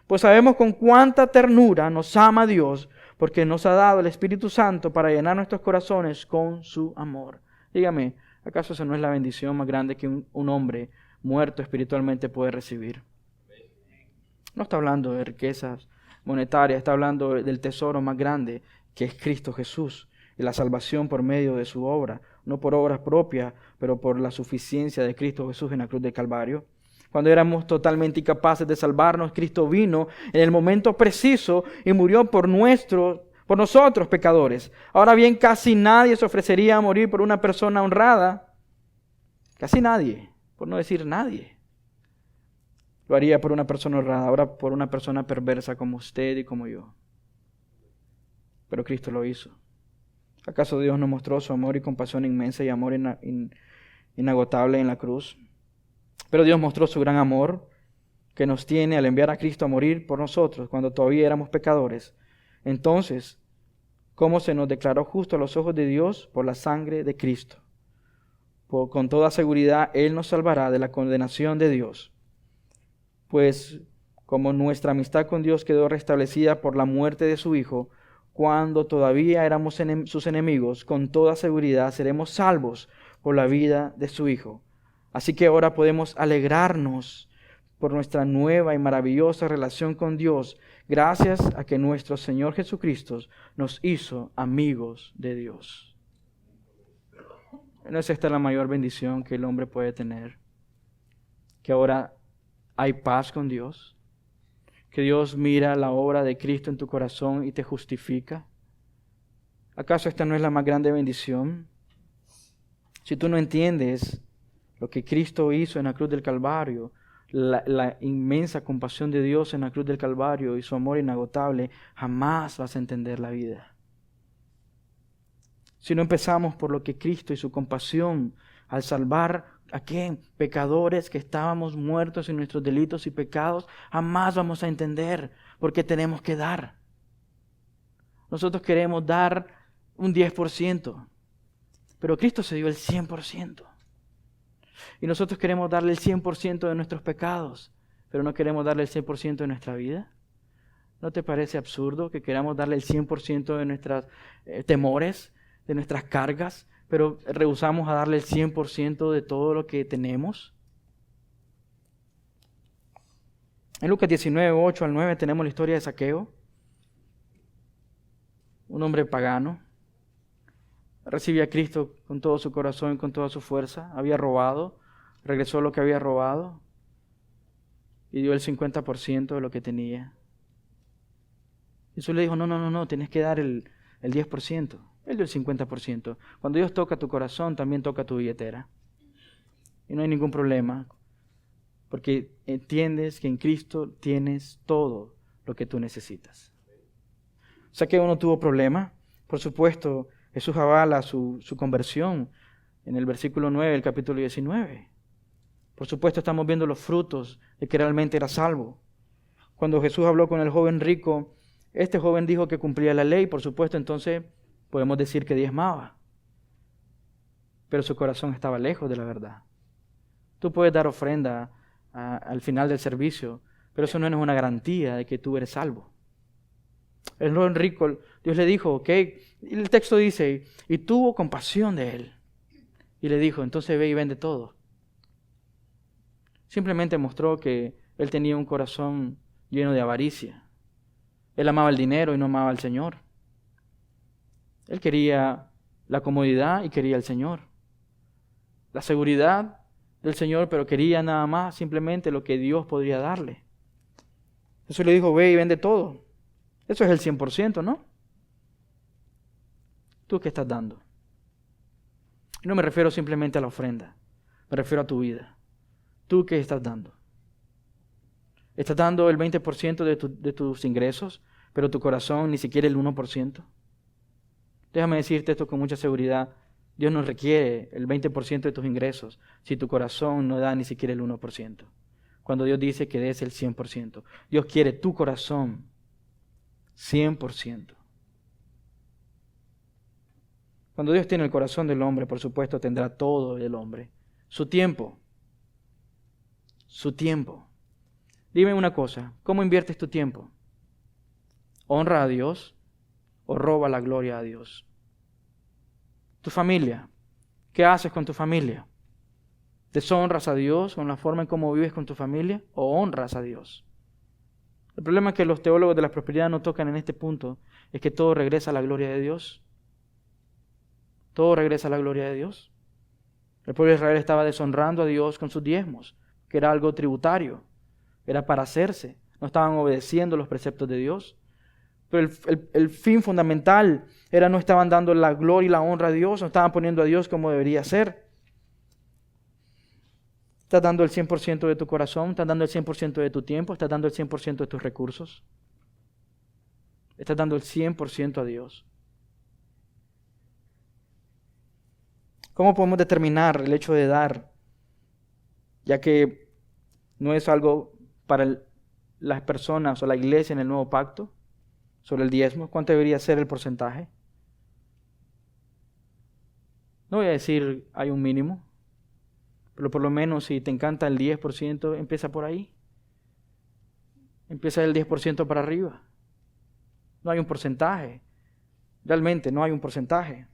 S1: pues sabemos con cuánta ternura nos ama Dios porque nos ha dado el Espíritu Santo para llenar nuestros corazones con su amor. Dígame, ¿acaso esa no es la bendición más grande que un hombre muerto espiritualmente puede recibir? No está hablando de riquezas monetarias, está hablando del tesoro más grande que es Cristo Jesús y la salvación por medio de su obra, no por obras propias, pero por la suficiencia de Cristo Jesús en la cruz del Calvario. Cuando éramos totalmente incapaces de salvarnos, Cristo vino en el momento preciso y murió por nosotros pecadores. Ahora bien, casi nadie se ofrecería a morir por una persona honrada. Casi nadie, por no decir nadie. Lo haría por una persona honrada, ahora por una persona perversa como usted y como yo. Pero Cristo lo hizo. ¿Acaso Dios no mostró su amor y compasión inmensa y amor inagotable en la cruz? Pero Dios mostró su gran amor que nos tiene al enviar a Cristo a morir por nosotros cuando todavía éramos pecadores. Entonces, ¿cómo se nos declaró justo a los ojos de Dios? Por la sangre de Cristo. Con toda seguridad, Él nos salvará de la condenación de Dios. Pues como nuestra amistad con Dios quedó restablecida por la muerte de su Hijo, cuando todavía éramos sus enemigos, con toda seguridad seremos salvos por la vida de su Hijo. Así que ahora podemos alegrarnos por nuestra nueva y maravillosa relación con Dios, gracias a que nuestro Señor Jesucristo nos hizo amigos de Dios. ¿No es esta la mayor bendición que el hombre puede tener? Que ahora hay paz con Dios, que Dios mira la obra de Cristo en tu corazón y te justifica. ¿Acaso esta no es la más grande bendición? Si tú no entiendes lo que Cristo hizo en la cruz del Calvario, la inmensa compasión de Dios en la cruz del Calvario y su amor inagotable, jamás vas a entender la vida. Si no empezamos por lo que Cristo y su compasión al salvar ¿a quién? Pecadores que estábamos muertos en nuestros delitos y pecados, jamás vamos a entender por qué tenemos que dar. Nosotros queremos dar un 10%, pero Cristo se dio el 100%. Y nosotros queremos darle el 100% de nuestros pecados, pero no queremos darle el 100% de nuestra vida. ¿No te parece absurdo que queramos darle el 100% de nuestros temores, de nuestras cargas, pero rehusamos a darle el 100% de todo lo que tenemos? En Lucas 19, 8 al 9 tenemos la historia de Zaqueo, un hombre pagano. Recibió a Cristo con todo su corazón y con toda su fuerza. Había robado, regresó lo que había robado y dio el 50% de lo que tenía. Jesús le dijo, no, tienes que dar el 10%. Él dio el 50%. Cuando Dios toca tu corazón, también toca tu billetera. Y no hay ningún problema, porque entiendes que en Cristo tienes todo lo que tú necesitas. Zaqueo no tuvo problema. Por supuesto, Jesús avala su conversión en el versículo 9 del capítulo 19. Por supuesto, estamos viendo los frutos de que realmente era salvo. Cuando Jesús habló con el joven rico, este joven dijo que cumplía la ley. Por supuesto, entonces podemos decir que diezmaba. Pero su corazón estaba lejos de la verdad. Tú puedes dar ofrenda al final del servicio, pero eso no es una garantía de que tú eres salvo. El joven rico, Dios le dijo, ok, y el texto dice, y tuvo compasión de él. Y le dijo, entonces ve y vende todo. Simplemente mostró que él tenía un corazón lleno de avaricia. Él amaba el dinero y no amaba al Señor. Él quería la comodidad y quería al Señor. La seguridad del Señor, pero quería nada más simplemente lo que Dios podría darle. Jesús le dijo, ve y vende todo. Eso es el 100%, ¿no? ¿Tú qué estás dando? Y no me refiero simplemente a la ofrenda, me refiero a tu vida. ¿Tú qué estás dando? ¿Estás dando el 20% de tus ingresos, pero tu corazón ni siquiera el 1%? Déjame decirte esto con mucha seguridad. Dios no requiere el 20% de tus ingresos si tu corazón no da ni siquiera el 1%. Cuando Dios dice que des el 100%. Dios quiere tu corazón 100%. Cuando Dios tiene el corazón del hombre, por supuesto, tendrá todo el hombre. Su tiempo. Su tiempo. Dime una cosa, ¿cómo inviertes tu tiempo? ¿Honra a Dios o roba la gloria a Dios? Tu familia. ¿Qué haces con tu familia? ¿Deshonras a Dios con la forma en cómo vives con tu familia o honras a Dios? El problema que los teólogos de la prosperidad no tocan en este punto es que todo regresa a la gloria de Dios. Todo regresa a la gloria de Dios. El pueblo de Israel estaba deshonrando a Dios con sus diezmos, que era algo tributario, era para hacerse. No estaban obedeciendo los preceptos de Dios. Pero el fin fundamental era no estaban dando la gloria y la honra a Dios, no estaban poniendo a Dios como debería ser. ¿Estás dando el 100% de tu corazón? ¿Estás dando el 100% de tu tiempo? ¿Estás dando el 100% de tus recursos? ¿Estás dando el 100% a Dios? ¿Cómo podemos determinar el hecho de dar? Ya que no es algo para las personas o la iglesia en el nuevo pacto, sobre el diezmo. ¿Cuánto debería ser el porcentaje? No voy a decir hay un mínimo, pero por lo menos si te encanta el 10%, empieza por ahí. Empieza del 10% para arriba. No hay un porcentaje. Realmente no hay un porcentaje.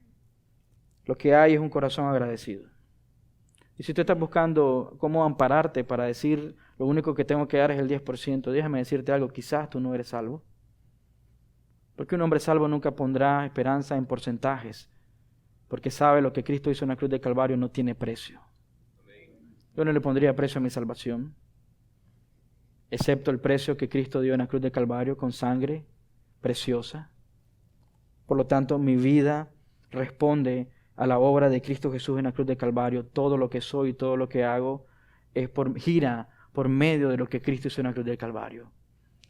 S1: Lo que hay es un corazón agradecido. Y si tú estás buscando cómo ampararte para decir lo único que tengo que dar es el 10%, déjame decirte algo, quizás tú no eres salvo. Porque un hombre salvo nunca pondrá esperanza en porcentajes, porque sabe lo que Cristo hizo en la cruz del Calvario no tiene precio. Yo no le pondría precio a mi salvación, excepto el precio que Cristo dio en la cruz del Calvario con sangre preciosa. Por lo tanto, mi vida responde a la obra de Cristo Jesús en la cruz del Calvario. Todo lo que soy y todo lo que hago gira por medio de lo que Cristo hizo en la cruz del Calvario.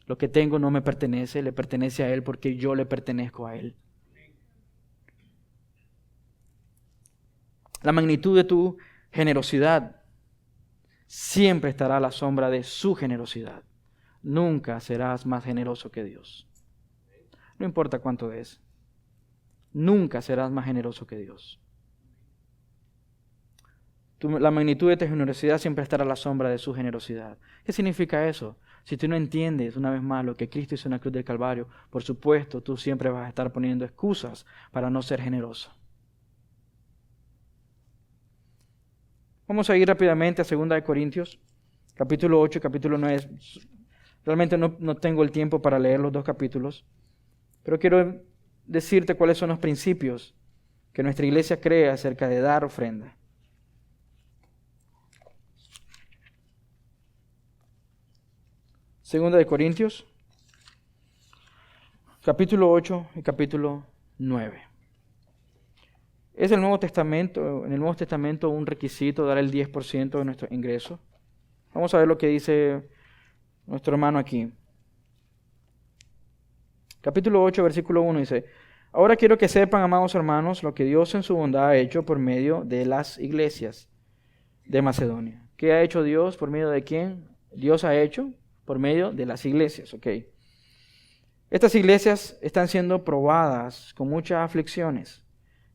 S1: Lo que tengo no me pertenece, le pertenece a Él porque yo le pertenezco a Él. La magnitud de tu generosidad siempre estará a la sombra de su generosidad. Nunca serás más generoso que Dios. No importa cuánto es. Nunca serás más generoso que Dios. La magnitud de tu generosidad siempre estará a la sombra de su generosidad. ¿Qué significa eso? Si tú no entiendes, una vez más, lo que Cristo hizo en la cruz del Calvario, por supuesto, tú siempre vas a estar poniendo excusas para no ser generoso. Vamos a ir rápidamente a 2 Corintios, capítulo 8 y capítulo 9. Realmente no tengo el tiempo para leer los dos capítulos, pero quiero decirte cuáles son los principios que nuestra iglesia cree acerca de dar ofrenda. Segunda de Corintios, capítulo 8 y capítulo 9. Es el Nuevo Testamento, en el Nuevo Testamento un requisito dar el 10% de nuestro ingreso. Vamos a ver lo que dice nuestro hermano aquí. Capítulo 8, versículo 1 dice: Ahora quiero que sepan, amados hermanos, lo que Dios en su bondad ha hecho por medio de las iglesias de Macedonia. ¿Qué ha hecho Dios? ¿Por medio de quién? Dios ha hecho por medio de las iglesias, ¿ok? Estas iglesias están siendo probadas con muchas aflicciones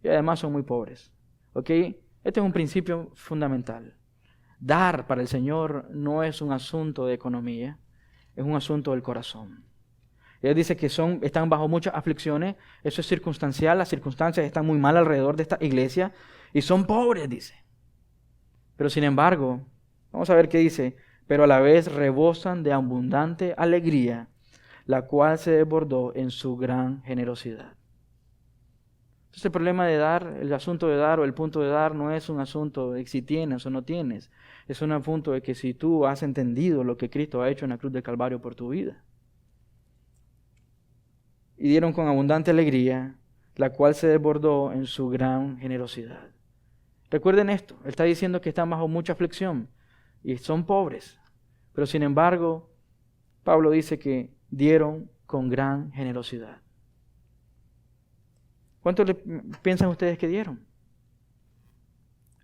S1: y además son muy pobres, ¿ok? Este es un principio fundamental. Dar para el Señor no es un asunto de economía, es un asunto del corazón. Él dice que están bajo muchas aflicciones, eso es circunstancial, las circunstancias están muy mal alrededor de esta iglesia y son pobres, dice. Pero sin embargo, vamos a ver qué dice: pero a la vez rebosan de abundante alegría, la cual se desbordó en su gran generosidad. Entonces el problema de dar, el asunto de dar o el punto de dar no es un asunto de si tienes o no tienes. Es un asunto de que si tú has entendido lo que Cristo ha hecho en la cruz del Calvario por tu vida. Y dieron con abundante alegría, la cual se desbordó en su gran generosidad. Recuerden esto, Él está diciendo que están bajo mucha aflicción y son pobres. Pero sin embargo, Pablo dice que dieron con gran generosidad. ¿Cuánto piensan ustedes que dieron?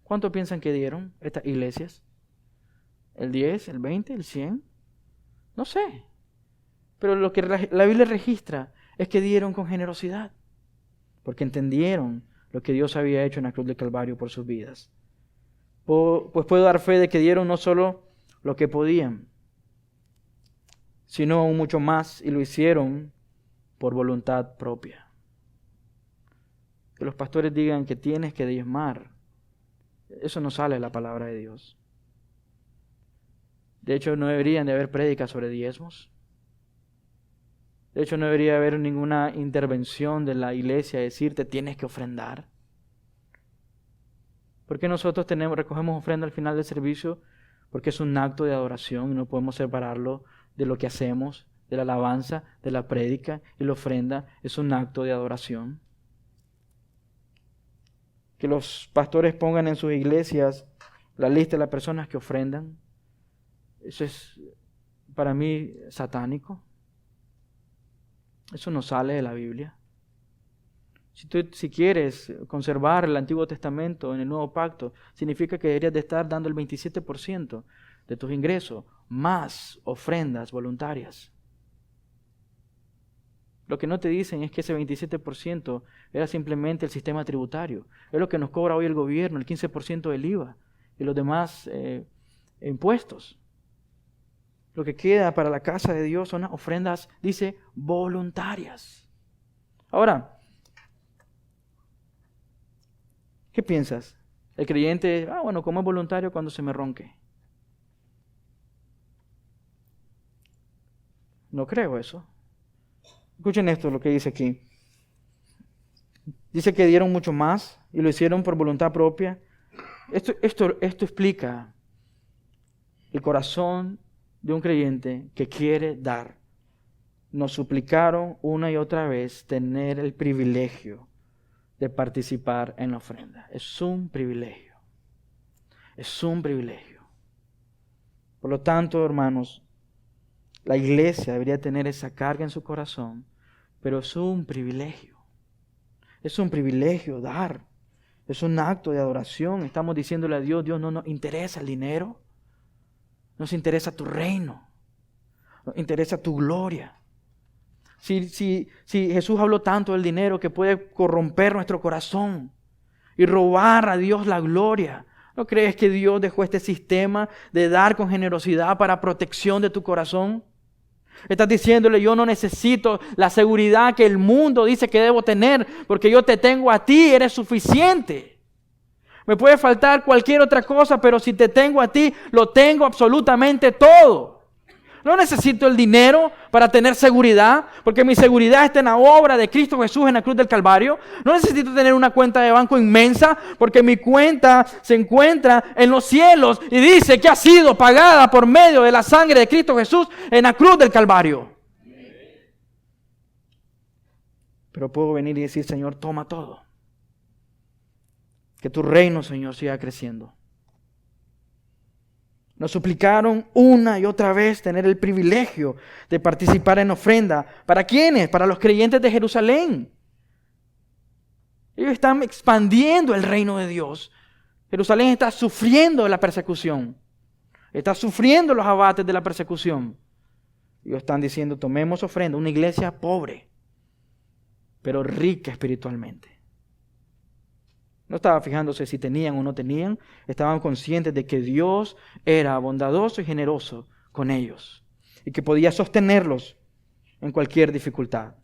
S1: ¿Cuánto piensan que dieron estas iglesias? ¿El 10, el 20, el 100? No sé. Pero lo que la Biblia registra es que dieron con generosidad, porque entendieron lo que Dios había hecho en la cruz del Calvario por sus vidas. Pues puedo dar fe de que dieron no solo lo que podían, sino aún mucho más, y lo hicieron por voluntad propia. Que los pastores digan que tienes que diezmar, eso no sale de la palabra de Dios. De hecho, no deberían de haber prédicas sobre diezmos. De hecho, no debería haber ninguna intervención de la iglesia a decirte tienes que ofrendar. ¿Por qué nosotros recogemos ofrenda al final del servicio? Porque es un acto de adoración y no podemos separarlo de lo que hacemos, de la alabanza, de la prédica, y la ofrenda es un acto de adoración. Que los pastores pongan en sus iglesias la lista de las personas que ofrendan. Eso es para mí satánico. Eso no sale de la Biblia. Si quieres conservar el Antiguo Testamento en el Nuevo Pacto, significa que deberías de estar dando el 27% de tus ingresos, más ofrendas voluntarias. Lo que no te dicen es que ese 27% era simplemente el sistema tributario. Es lo que nos cobra hoy el gobierno, el 15% del IVA y los demás impuestos. Lo que queda para la casa de Dios son ofrendas, dice, voluntarias. Ahora, ¿qué piensas? El creyente, bueno, como es voluntario cuando se me ronque. No creo eso. Escuchen esto, lo que dice aquí. Dice que dieron mucho más y lo hicieron por voluntad propia. Esto explica el corazón de un creyente que quiere dar. Nos suplicaron una y otra vez tener el privilegio de participar en la ofrenda. Es un privilegio. Es un privilegio. Por lo tanto, hermanos, la iglesia debería tener esa carga en su corazón, pero es un privilegio. Es un privilegio dar. Es un acto de adoración. Estamos diciéndole a Dios, Dios, no nos interesa el dinero. Nos interesa tu reino. Nos interesa tu gloria. Si Jesús habló tanto del dinero que puede corromper nuestro corazón y robar a Dios la gloria, ¿no crees que Dios dejó este sistema de dar con generosidad para protección de tu corazón? Estás diciéndole, yo no necesito la seguridad que el mundo dice que debo tener, porque yo te tengo a ti, eres suficiente. Me puede faltar cualquier otra cosa, pero si te tengo a ti, lo tengo absolutamente todo. No necesito el dinero para tener seguridad, porque mi seguridad está en la obra de Cristo Jesús en la cruz del Calvario. No necesito tener una cuenta de banco inmensa, porque mi cuenta se encuentra en los cielos y dice que ha sido pagada por medio de la sangre de Cristo Jesús en la cruz del Calvario. Pero puedo venir y decir, Señor, toma todo. Que tu reino, Señor, siga creciendo. Nos suplicaron una y otra vez tener el privilegio de participar en ofrenda. ¿Para quiénes? Para los creyentes de Jerusalén. Ellos están expandiendo el reino de Dios. Jerusalén está sufriendo la persecución. Está sufriendo los abates de la persecución. Ellos están diciendo, tomemos ofrenda. Una iglesia pobre, pero rica espiritualmente. No estaba fijándose si tenían o no tenían. Estaban conscientes de que Dios era bondadoso y generoso con ellos. Y que podía sostenerlos en cualquier dificultad.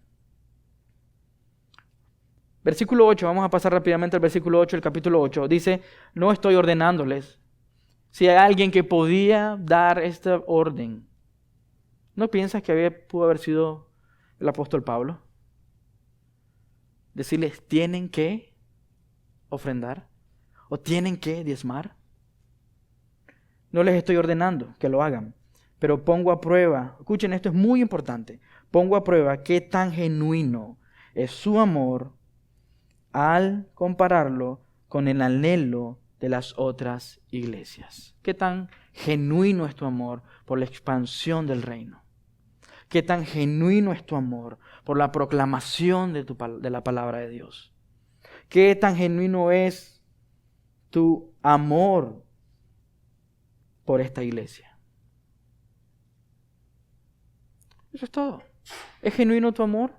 S1: Versículo 8, vamos a pasar rápidamente al versículo 8 del capítulo 8. Dice, no estoy ordenándoles. Si hay alguien que podía dar esta orden, ¿No piensas que pudo haber sido el apóstol Pablo? Decirles, tienen que ofrendar o tienen que diezmar. No les estoy ordenando que lo hagan, pero pongo a prueba, escuchen, esto es muy importante, pongo a prueba qué tan genuino es su amor al compararlo con el anhelo de las otras iglesias. ¿Qué tan genuino es tu amor por la expansión del reino? ¿Qué tan genuino es tu amor por la proclamación de la palabra de Dios? ¿Qué tan genuino es tu amor por esta iglesia? Eso es todo. ¿Es genuino tu amor?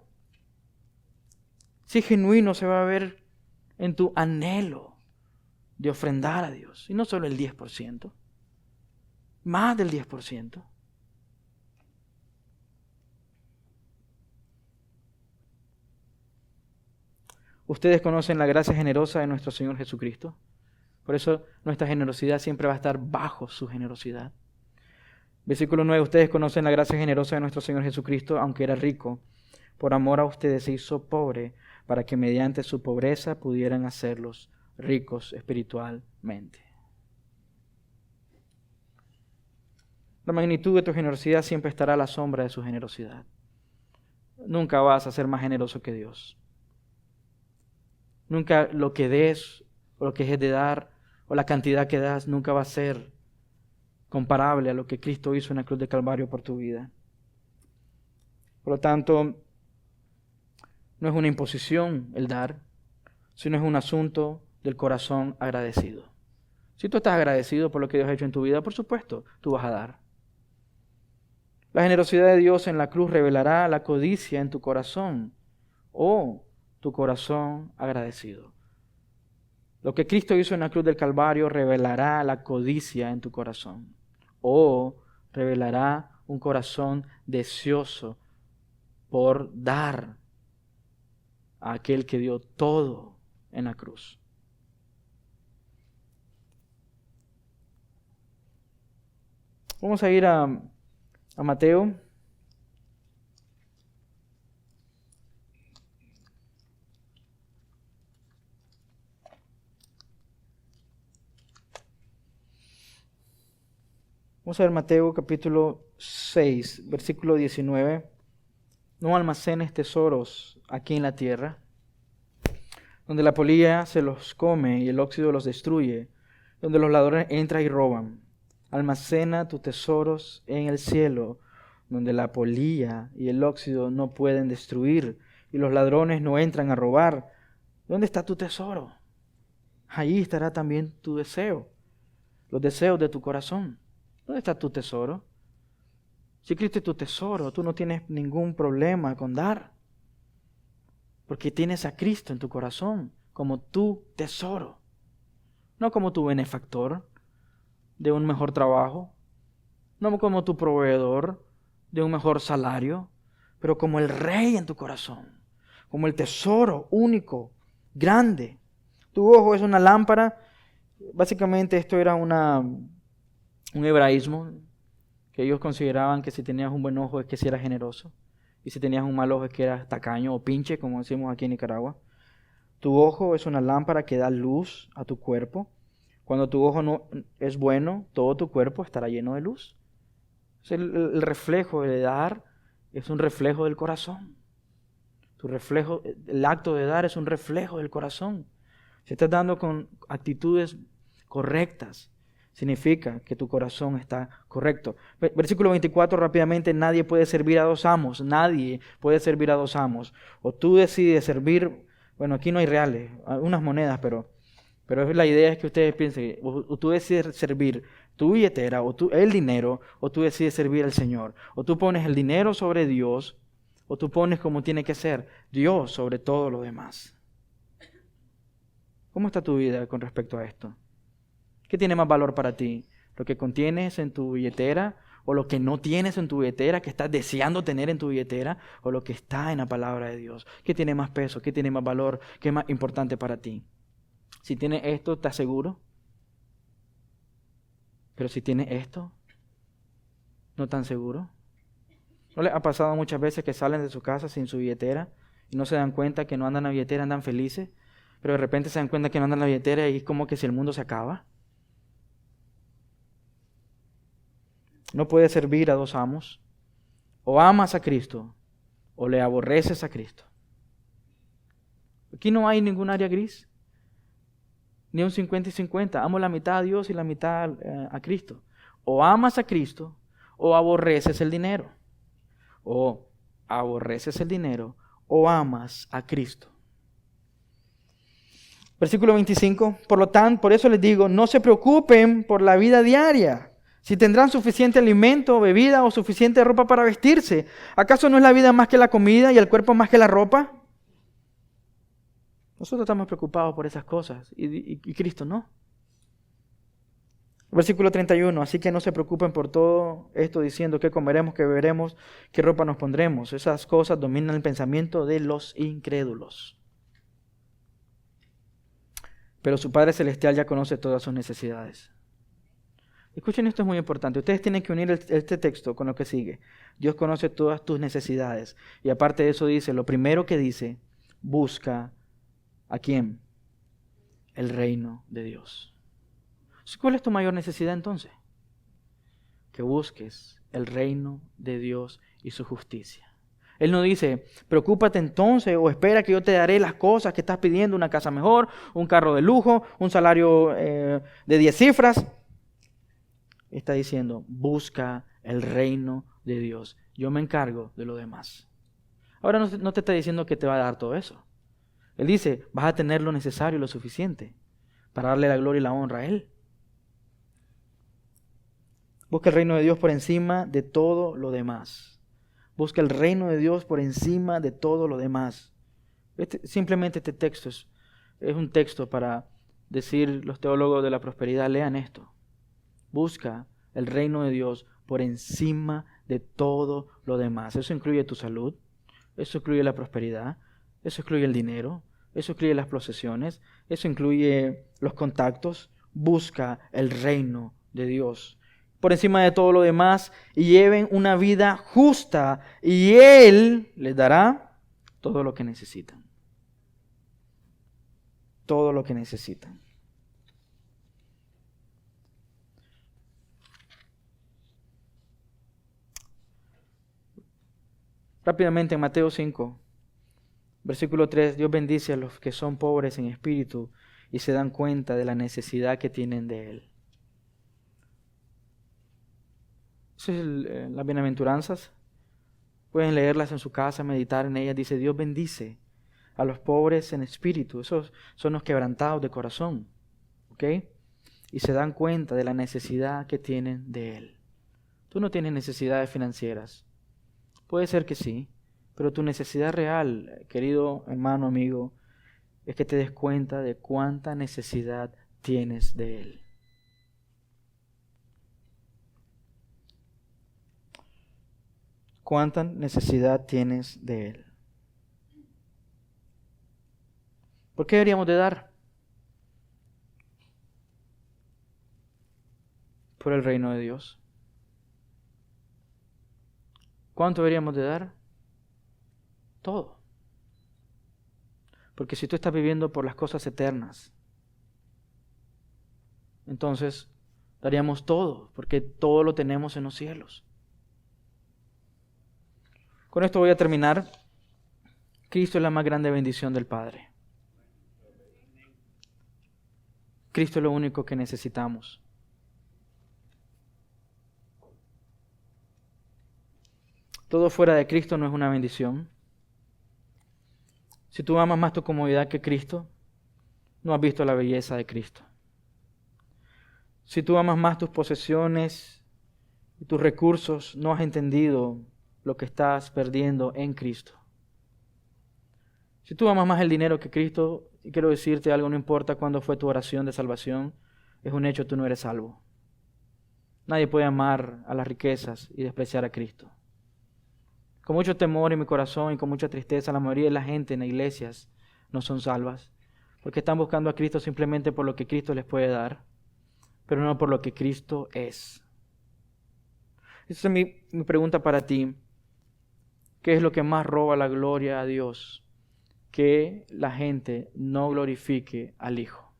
S1: Si es genuino, se va a ver en tu anhelo de ofrendar a Dios. Y no solo el 10%, más del 10%. Ustedes conocen la gracia generosa de nuestro Señor Jesucristo. Por eso nuestra generosidad siempre va a estar bajo su generosidad. Versículo 9. Ustedes conocen la gracia generosa de nuestro Señor Jesucristo, aunque era rico. Por amor a ustedes se hizo pobre, para que mediante su pobreza pudieran hacerlos ricos espiritualmente. La magnitud de tu generosidad siempre estará a la sombra de su generosidad. Nunca vas a ser más generoso que Dios. Nunca lo que des, o lo que es de dar, o la cantidad que das, nunca va a ser comparable a lo que Cristo hizo en la cruz de Calvario por tu vida. Por lo tanto, no es una imposición el dar, sino es un asunto del corazón agradecido. Si tú estás agradecido por lo que Dios ha hecho en tu vida, por supuesto, tú vas a dar. La generosidad de Dios en la cruz revelará la codicia en tu corazón o tu corazón agradecido. Lo que Cristo hizo en la cruz del Calvario revelará la codicia en tu corazón o revelará un corazón deseoso por dar a aquel que dio todo en la cruz. Vamos a ir a Mateo. Vamos a ver Mateo capítulo 6, versículo 19. No almacenes tesoros aquí en la tierra, donde la polilla se los come y el óxido los destruye, donde los ladrones entran y roban. Almacena tus tesoros en el cielo, donde la polilla y el óxido no pueden destruir y los ladrones no entran a robar. ¿Dónde está tu tesoro? Allí estará también tu deseo, los deseos de tu corazón. ¿Dónde está tu tesoro? Si Cristo es tu tesoro, tú no tienes ningún problema con dar, porque tienes a Cristo en tu corazón como tu tesoro, no como tu benefactor de un mejor trabajo, no como tu proveedor de un mejor salario, pero como el Rey en tu corazón, como el tesoro único, grande. Tu ojo es una lámpara. Básicamente esto era un hebraísmo, que ellos consideraban que si tenías un buen ojo es que si eras generoso, y si tenías un mal ojo es que eras tacaño o pinche, como decimos aquí en Nicaragua. Tu ojo es una lámpara que da luz a tu cuerpo. Cuando tu ojo no es bueno, todo tu cuerpo estará lleno de luz. El reflejo de dar es un reflejo del corazón. El acto de dar es un reflejo del corazón. Si estás dando con actitudes correctas, significa que tu corazón está correcto. Versículo 24 rápidamente. Nadie puede servir a dos amos. Nadie puede servir a dos amos. O tú decides servir, bueno, aquí no hay reales, unas monedas, pero la idea es que ustedes piensen, o tú decides servir tu billetera, el dinero, o tú decides servir al Señor. O tú pones el dinero sobre Dios, o tú pones como tiene que ser Dios sobre todo lo demás. ¿Cómo está tu vida con respecto a esto? ¿Qué tiene más valor para ti? ¿Lo que contienes en tu billetera o lo que no tienes en tu billetera, que estás deseando tener en tu billetera, o lo que está en la palabra de Dios? ¿Qué tiene más peso? ¿Qué tiene más valor? ¿Qué es más importante para ti? Si tienes esto, ¿estás seguro? Pero si tienes esto, ¿no tan seguro? ¿No les ha pasado muchas veces que salen de su casa sin su billetera y no se dan cuenta que no andan la billetera, andan felices, pero de repente se dan cuenta que no andan la billetera y es como que si el mundo se acaba? No puedes servir a dos amos. O amas a Cristo o le aborreces a Cristo. Aquí no hay ningún área gris, ni un 50 y 50. Amo la mitad a Dios y la mitad a Cristo. O amas a Cristo o aborreces el dinero. O aborreces el dinero o amas a Cristo. Versículo 25. Por eso les digo, no se preocupen por la vida diaria, si tendrán suficiente alimento, bebida o suficiente ropa para vestirse. ¿Acaso no es la vida más que la comida y el cuerpo más que la ropa? Nosotros estamos preocupados por esas cosas y Cristo no. Versículo 31. Así que no se preocupen por todo esto diciendo qué comeremos, qué beberemos, qué ropa nos pondremos. Esas cosas dominan el pensamiento de los incrédulos. Pero su Padre Celestial ya conoce todas sus necesidades. Escuchen, esto es muy importante. Ustedes tienen que unir este texto con lo que sigue. Dios conoce todas tus necesidades. Y aparte de eso dice, lo primero que dice, busca ¿a quién? El reino de Dios. ¿Cuál es tu mayor necesidad entonces? Que busques el reino de Dios y su justicia. Él no dice, preocúpate entonces o espera que yo te daré las cosas que estás pidiendo, una casa mejor, un carro de lujo, un salario de 10 cifras. Está diciendo, busca el reino de Dios. Yo me encargo de lo demás. Ahora no te está diciendo que te va a dar todo eso. Él dice, vas a tener lo necesario y lo suficiente para darle la gloria y la honra a Él. Busca el reino de Dios por encima de todo lo demás. Busca el reino de Dios por encima de todo lo demás. Simplemente este texto es un texto para decir los teólogos de la prosperidad, lean esto. Busca el reino de Dios por encima de todo lo demás. Eso incluye tu salud, eso incluye la prosperidad, eso incluye el dinero, eso incluye las posesiones, eso incluye los contactos. Busca el reino de Dios por encima de todo lo demás y lleven una vida justa y Él les dará todo lo que necesitan. Todo lo que necesitan. Rápidamente en Mateo 5, versículo 3, Dios bendice a los que son pobres en espíritu y se dan cuenta de la necesidad que tienen de Él. Esas son las bienaventuranzas. Pueden leerlas en su casa, meditar en ellas. Dice, Dios bendice a los pobres en espíritu. Esos son los quebrantados de corazón. ¿Ok? Y se dan cuenta de la necesidad que tienen de Él. Tú no tienes necesidades financieras. Puede ser que sí, pero tu necesidad real, querido hermano, amigo, es que te des cuenta de cuánta necesidad tienes de Él. ¿Cuánta necesidad tienes de Él? ¿Por qué deberíamos de dar? Por el reino de Dios. ¿Cuánto deberíamos de dar? Todo. Porque si tú estás viviendo por las cosas eternas, entonces daríamos todo, porque todo lo tenemos en los cielos. Con esto voy a terminar. Cristo es la más grande bendición del Padre. Cristo es lo único que necesitamos. Todo fuera de Cristo no es una bendición. Si tú amas más tu comodidad que Cristo, no has visto la belleza de Cristo. Si tú amas más tus posesiones y tus recursos, no has entendido lo que estás perdiendo en Cristo. Si tú amas más el dinero que Cristo, y quiero decirte algo, no importa cuándo fue tu oración de salvación, es un hecho, tú no eres salvo. Nadie puede amar a las riquezas y despreciar a Cristo. Con mucho temor en mi corazón y con mucha tristeza, la mayoría de la gente en las iglesias no son salvas, porque están buscando a Cristo simplemente por lo que Cristo les puede dar, pero no por lo que Cristo es. Esa es mi pregunta para ti. ¿Qué es lo que más roba la gloria a Dios? Que la gente no glorifique al Hijo.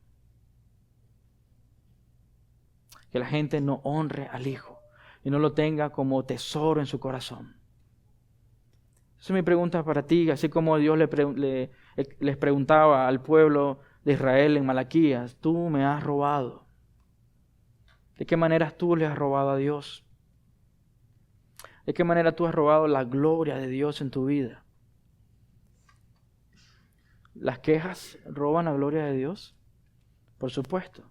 S1: Que la gente no honre al Hijo y no lo tenga como tesoro en su corazón. Esa es mi pregunta para ti, así como Dios les preguntaba al pueblo de Israel en Malaquías, tú me has robado. ¿De qué maneras tú le has robado a Dios? ¿De qué manera tú has robado la gloria de Dios en tu vida? ¿Las quejas roban la gloria de Dios? Por supuesto.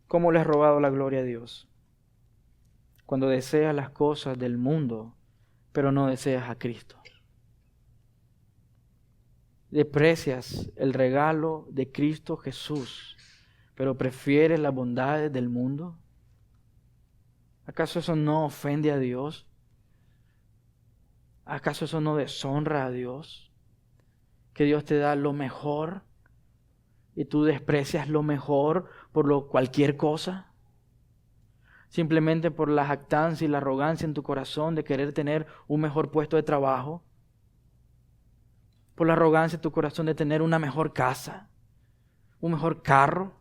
S1: ¿Cómo le has robado la gloria a Dios? Cuando deseas las cosas del mundo, pero no deseas a Cristo. Desprecias el regalo de Cristo Jesús, pero prefieres las bondades del mundo. ¿Acaso eso no ofende a Dios? ¿Acaso eso no deshonra a Dios? Que Dios te da lo mejor y tú desprecias lo mejor por cualquier cosa. Simplemente por la jactancia y la arrogancia en tu corazón de querer tener un mejor puesto de trabajo. Por la arrogancia en tu corazón de tener una mejor casa, un mejor carro,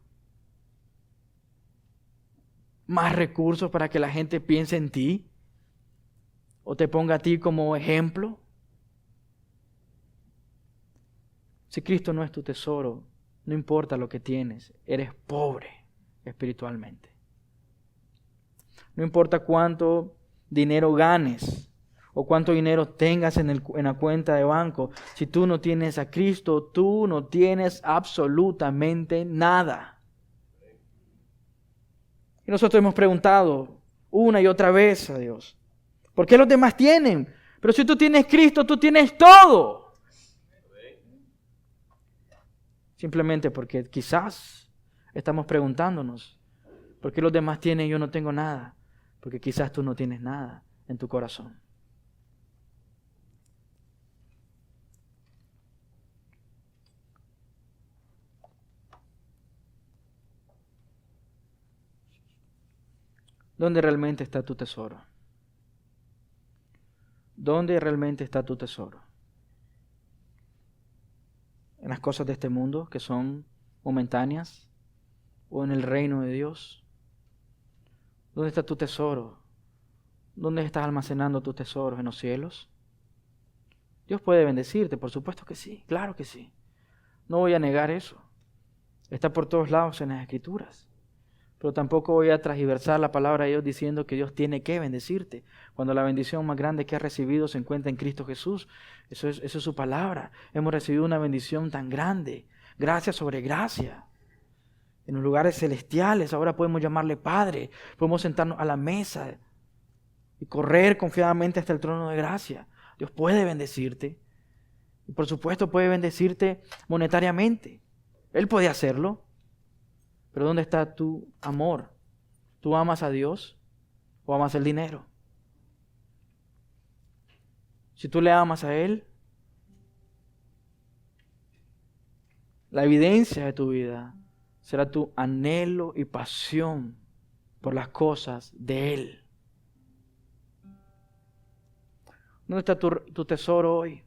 S1: más recursos para que la gente piense en ti o te ponga a ti como ejemplo. Si Cristo no es tu tesoro, no importa lo que tienes, eres pobre espiritualmente. No importa cuánto dinero ganes o cuánto dinero tengas en la cuenta de banco, si tú no tienes a Cristo, tú no tienes absolutamente nada. Y nosotros hemos preguntado una y otra vez a Dios, ¿por qué los demás tienen? Pero si tú tienes Cristo, tú tienes todo. Simplemente porque quizás estamos preguntándonos, ¿por qué los demás tienen y yo no tengo nada? Porque quizás tú no tienes nada en tu corazón. ¿Dónde realmente está tu tesoro? ¿Dónde realmente está tu tesoro? ¿En las cosas de este mundo que son momentáneas? ¿O en el reino de Dios? ¿Dónde está tu tesoro? ¿Dónde estás almacenando tus tesoros? ¿En los cielos? Dios puede bendecirte, por supuesto que sí, claro que sí. No voy a negar eso. Está por todos lados en las Escrituras. Pero tampoco voy a transgiversar la palabra de Dios diciendo que Dios tiene que bendecirte, cuando la bendición más grande que has recibido se encuentra en Cristo Jesús. Eso es su palabra. Hemos recibido una bendición tan grande, gracia sobre gracia. En los lugares celestiales ahora podemos llamarle Padre, podemos sentarnos a la mesa y correr confiadamente hasta el trono de gracia. Dios puede bendecirte. Y por supuesto puede bendecirte monetariamente. Él puede hacerlo. Pero ¿dónde está tu amor? ¿Tú amas a Dios o amas el dinero? Si tú le amas a Él, la evidencia de tu vida será tu anhelo y pasión por las cosas de Él. ¿Dónde está tu tesoro hoy?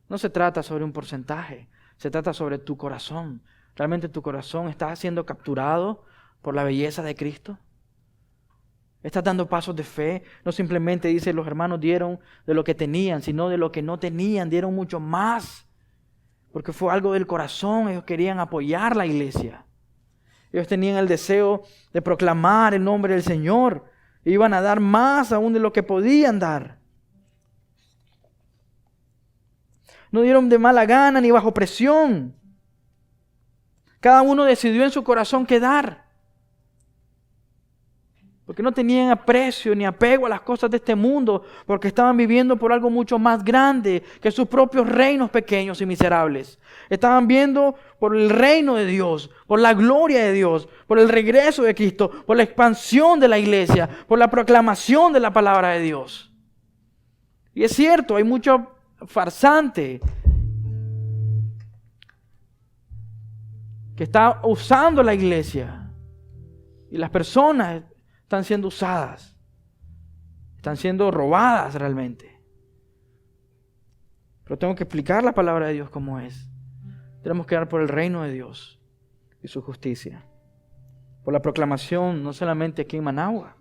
S1: No se trata sobre un porcentaje, se trata sobre tu corazón. ¿Realmente tu corazón está siendo capturado por la belleza de Cristo? ¿Estás dando pasos de fe? No simplemente dice los hermanos dieron de lo que tenían, sino de lo que no tenían, dieron mucho más. Porque fue algo del corazón, ellos querían apoyar la iglesia. Ellos tenían el deseo de proclamar el nombre del Señor. Iban a dar más aún de lo que podían dar. No dieron de mala gana ni bajo presión. Cada uno decidió en su corazón qué dar. Porque no tenían aprecio ni apego a las cosas de este mundo, porque estaban viviendo por algo mucho más grande que sus propios reinos pequeños y miserables. Estaban viendo por el reino de Dios, por la gloria de Dios, por el regreso de Cristo, por la expansión de la iglesia, por la proclamación de la palabra de Dios. Y es cierto, hay mucho farsante que está usando la iglesia y las personas están siendo usadas. Están siendo robadas realmente. Pero tengo que explicar la palabra de Dios como es. Tenemos que dar por el reino de Dios y su justicia. Por la proclamación, no solamente aquí en Managua,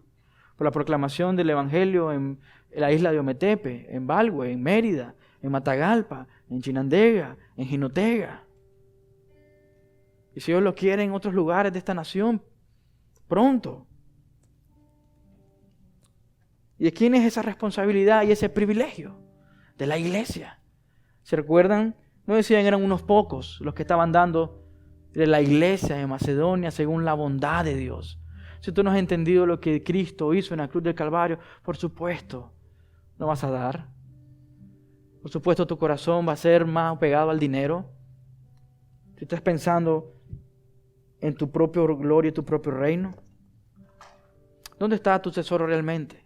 S1: por la proclamación del Evangelio en la isla de Ometepe, en Balwe, en Mérida, en Matagalpa, en Chinandega, en Jinotega. Y si Dios lo quiere en otros lugares de esta nación, pronto. ¿Y de quién es esa responsabilidad y ese privilegio? De la iglesia. ¿Se recuerdan? No decían eran unos pocos los que estaban dando de la iglesia de Macedonia según la bondad de Dios. Si tú no has entendido lo que Cristo hizo en la cruz del Calvario, por supuesto, no vas a dar. Por supuesto, tu corazón va a ser más pegado al dinero. Si estás pensando en tu propia gloria y tu propio reino. ¿Dónde está tu tesoro realmente?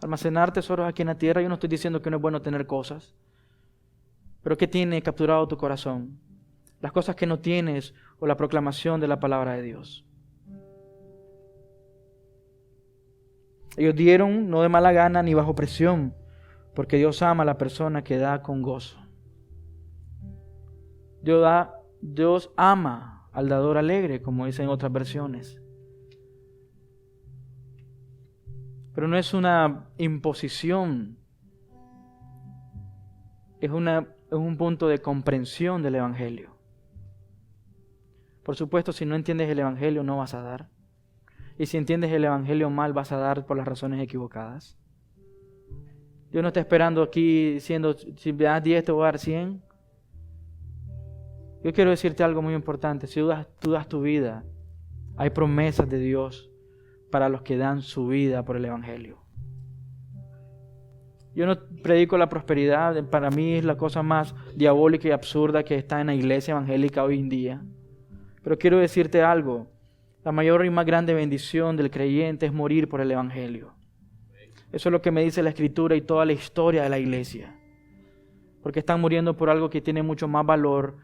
S1: Almacenar tesoros aquí en la tierra. Yo no estoy diciendo que no es bueno tener cosas. Pero ¿qué tiene capturado tu corazón? Las cosas que no tienes o la proclamación de la palabra de Dios. Ellos dieron no de mala gana ni bajo presión, porque Dios ama a la persona que da con gozo. Dios ama al dador alegre, como dicen otras versiones. Pero no es una imposición, es un punto de comprensión del Evangelio. Por supuesto, si no entiendes el Evangelio, no vas a dar. Y si entiendes el Evangelio mal, vas a dar por las razones equivocadas. Dios no está esperando aquí diciendo, si me das 10 te voy a dar 100. Yo quiero decirte algo muy importante. Si tú das tu vida, hay promesas de Dios para los que dan su vida por el Evangelio. Yo no predico la prosperidad. Para mí es la cosa más diabólica y absurda que está en la iglesia evangélica hoy en día. Pero quiero decirte algo. La mayor y más grande bendición del creyente es morir por el Evangelio. Eso es lo que me dice la Escritura y toda la historia de la iglesia. Porque están muriendo por algo que tiene mucho más valor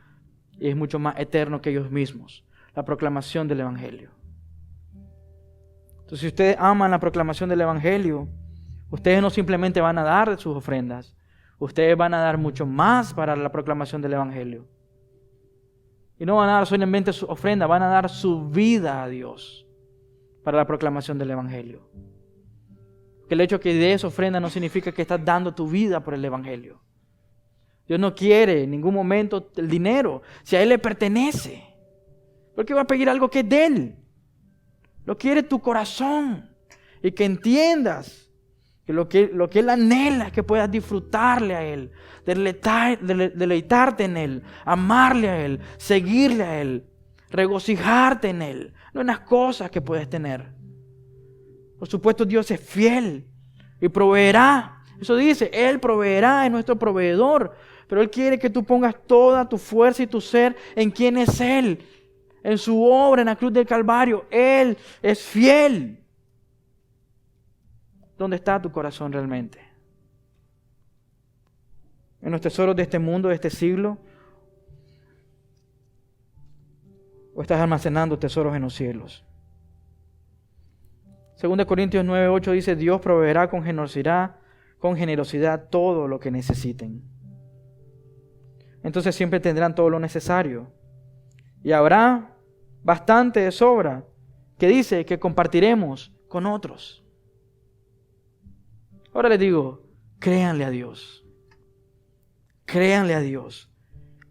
S1: y es mucho más eterno que ellos mismos. La proclamación del Evangelio. Entonces, si ustedes aman la proclamación del Evangelio, ustedes no simplemente van a dar sus ofrendas. Ustedes van a dar mucho más para la proclamación del Evangelio. Y no van a dar solamente su ofrenda, van a dar su vida a Dios para la proclamación del Evangelio. Que el hecho que des ofrenda no significa que estás dando tu vida por el Evangelio. Dios no quiere en ningún momento el dinero, si a Él le pertenece. ¿Por qué va a pedir algo que es de Él? Lo quiere tu corazón. Y que entiendas que lo que Él anhela es que puedas disfrutarle a Él, deleitarte en Él, amarle a Él, seguirle a Él, regocijarte en Él, no en las cosas que puedes tener. Por supuesto, Dios es fiel y proveerá. Eso dice, Él proveerá, es nuestro proveedor. Pero Él quiere que tú pongas toda tu fuerza y tu ser en quién es Él, en su obra en la cruz del Calvario. Él es fiel. ¿Dónde está tu corazón realmente? ¿En los tesoros de este mundo, de este siglo? ¿O estás almacenando tesoros en los cielos? 2 Corintios 9:8 dice, Dios proveerá con generosidad todo lo que necesiten. Entonces siempre tendrán todo lo necesario. Y habrá bastante de sobra que dice que compartiremos con otros. Ahora les digo, créanle a Dios. Créanle a Dios.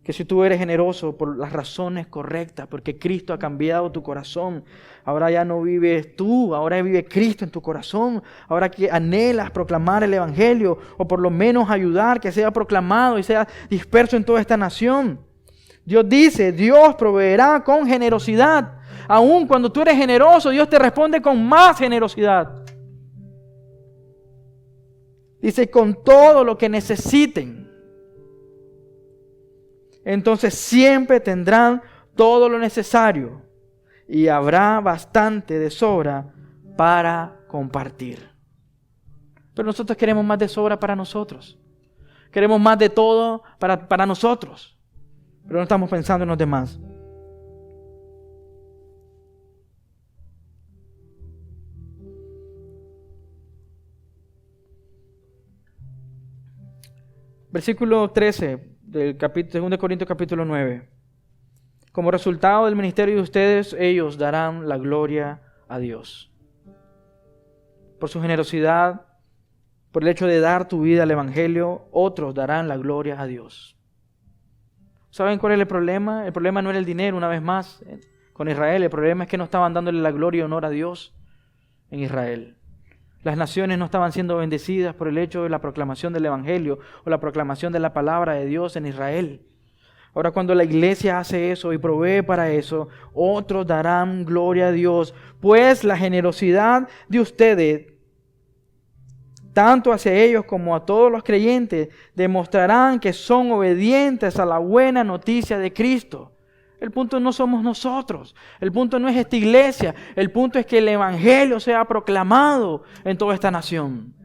S1: Que si tú eres generoso por las razones correctas, porque Cristo ha cambiado tu corazón, ahora ya no vives tú, ahora vive Cristo en tu corazón, ahora que anhelas proclamar el Evangelio, o por lo menos ayudar que sea proclamado y sea disperso en toda esta nación. Dios dice, Dios proveerá con generosidad. Aun cuando tú eres generoso, Dios te responde con más generosidad. Dice, con todo lo que necesiten. Entonces siempre tendrán todo lo necesario y habrá bastante de sobra para compartir. Pero nosotros queremos más de sobra para nosotros. Queremos más de todo para nosotros. Pero no estamos pensando en los demás. Versículo 13 del 2 Corintios capítulo 9. Como resultado del ministerio de ustedes, ellos darán la gloria a Dios. Por su generosidad, por el hecho de dar tu vida al Evangelio, otros darán la gloria a Dios. ¿Saben cuál es el problema? El problema no era el dinero, una vez más, con Israel. El problema es que no estaban dándole la gloria y honor a Dios en Israel. Las naciones no estaban siendo bendecidas por el hecho de la proclamación del Evangelio o la proclamación de la palabra de Dios en Israel. Ahora, cuando la iglesia hace eso y provee para eso, otros darán gloria a Dios, pues la generosidad de ustedes, tanto hacia ellos como a todos los creyentes, demostrarán que son obedientes a la buena noticia de Cristo. El punto no somos nosotros, el punto no es esta iglesia, el punto es que el Evangelio sea proclamado en toda esta nación.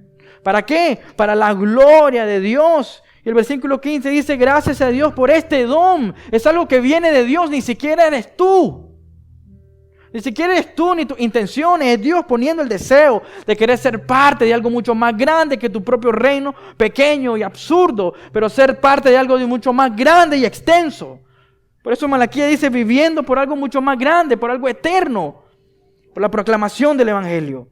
S1: ¿Para qué? Para la gloria de Dios. Y el versículo 15 dice, gracias a Dios por este don. Es algo que viene de Dios, ni siquiera eres tú. Ni siquiera eres tú ni tus intenciones, es Dios poniendo el deseo de querer ser parte de algo mucho más grande que tu propio reino, pequeño y absurdo, pero ser parte de algo de mucho más grande y extenso. Por eso Malaquías dice, viviendo por algo mucho más grande, por algo eterno, por la proclamación del Evangelio,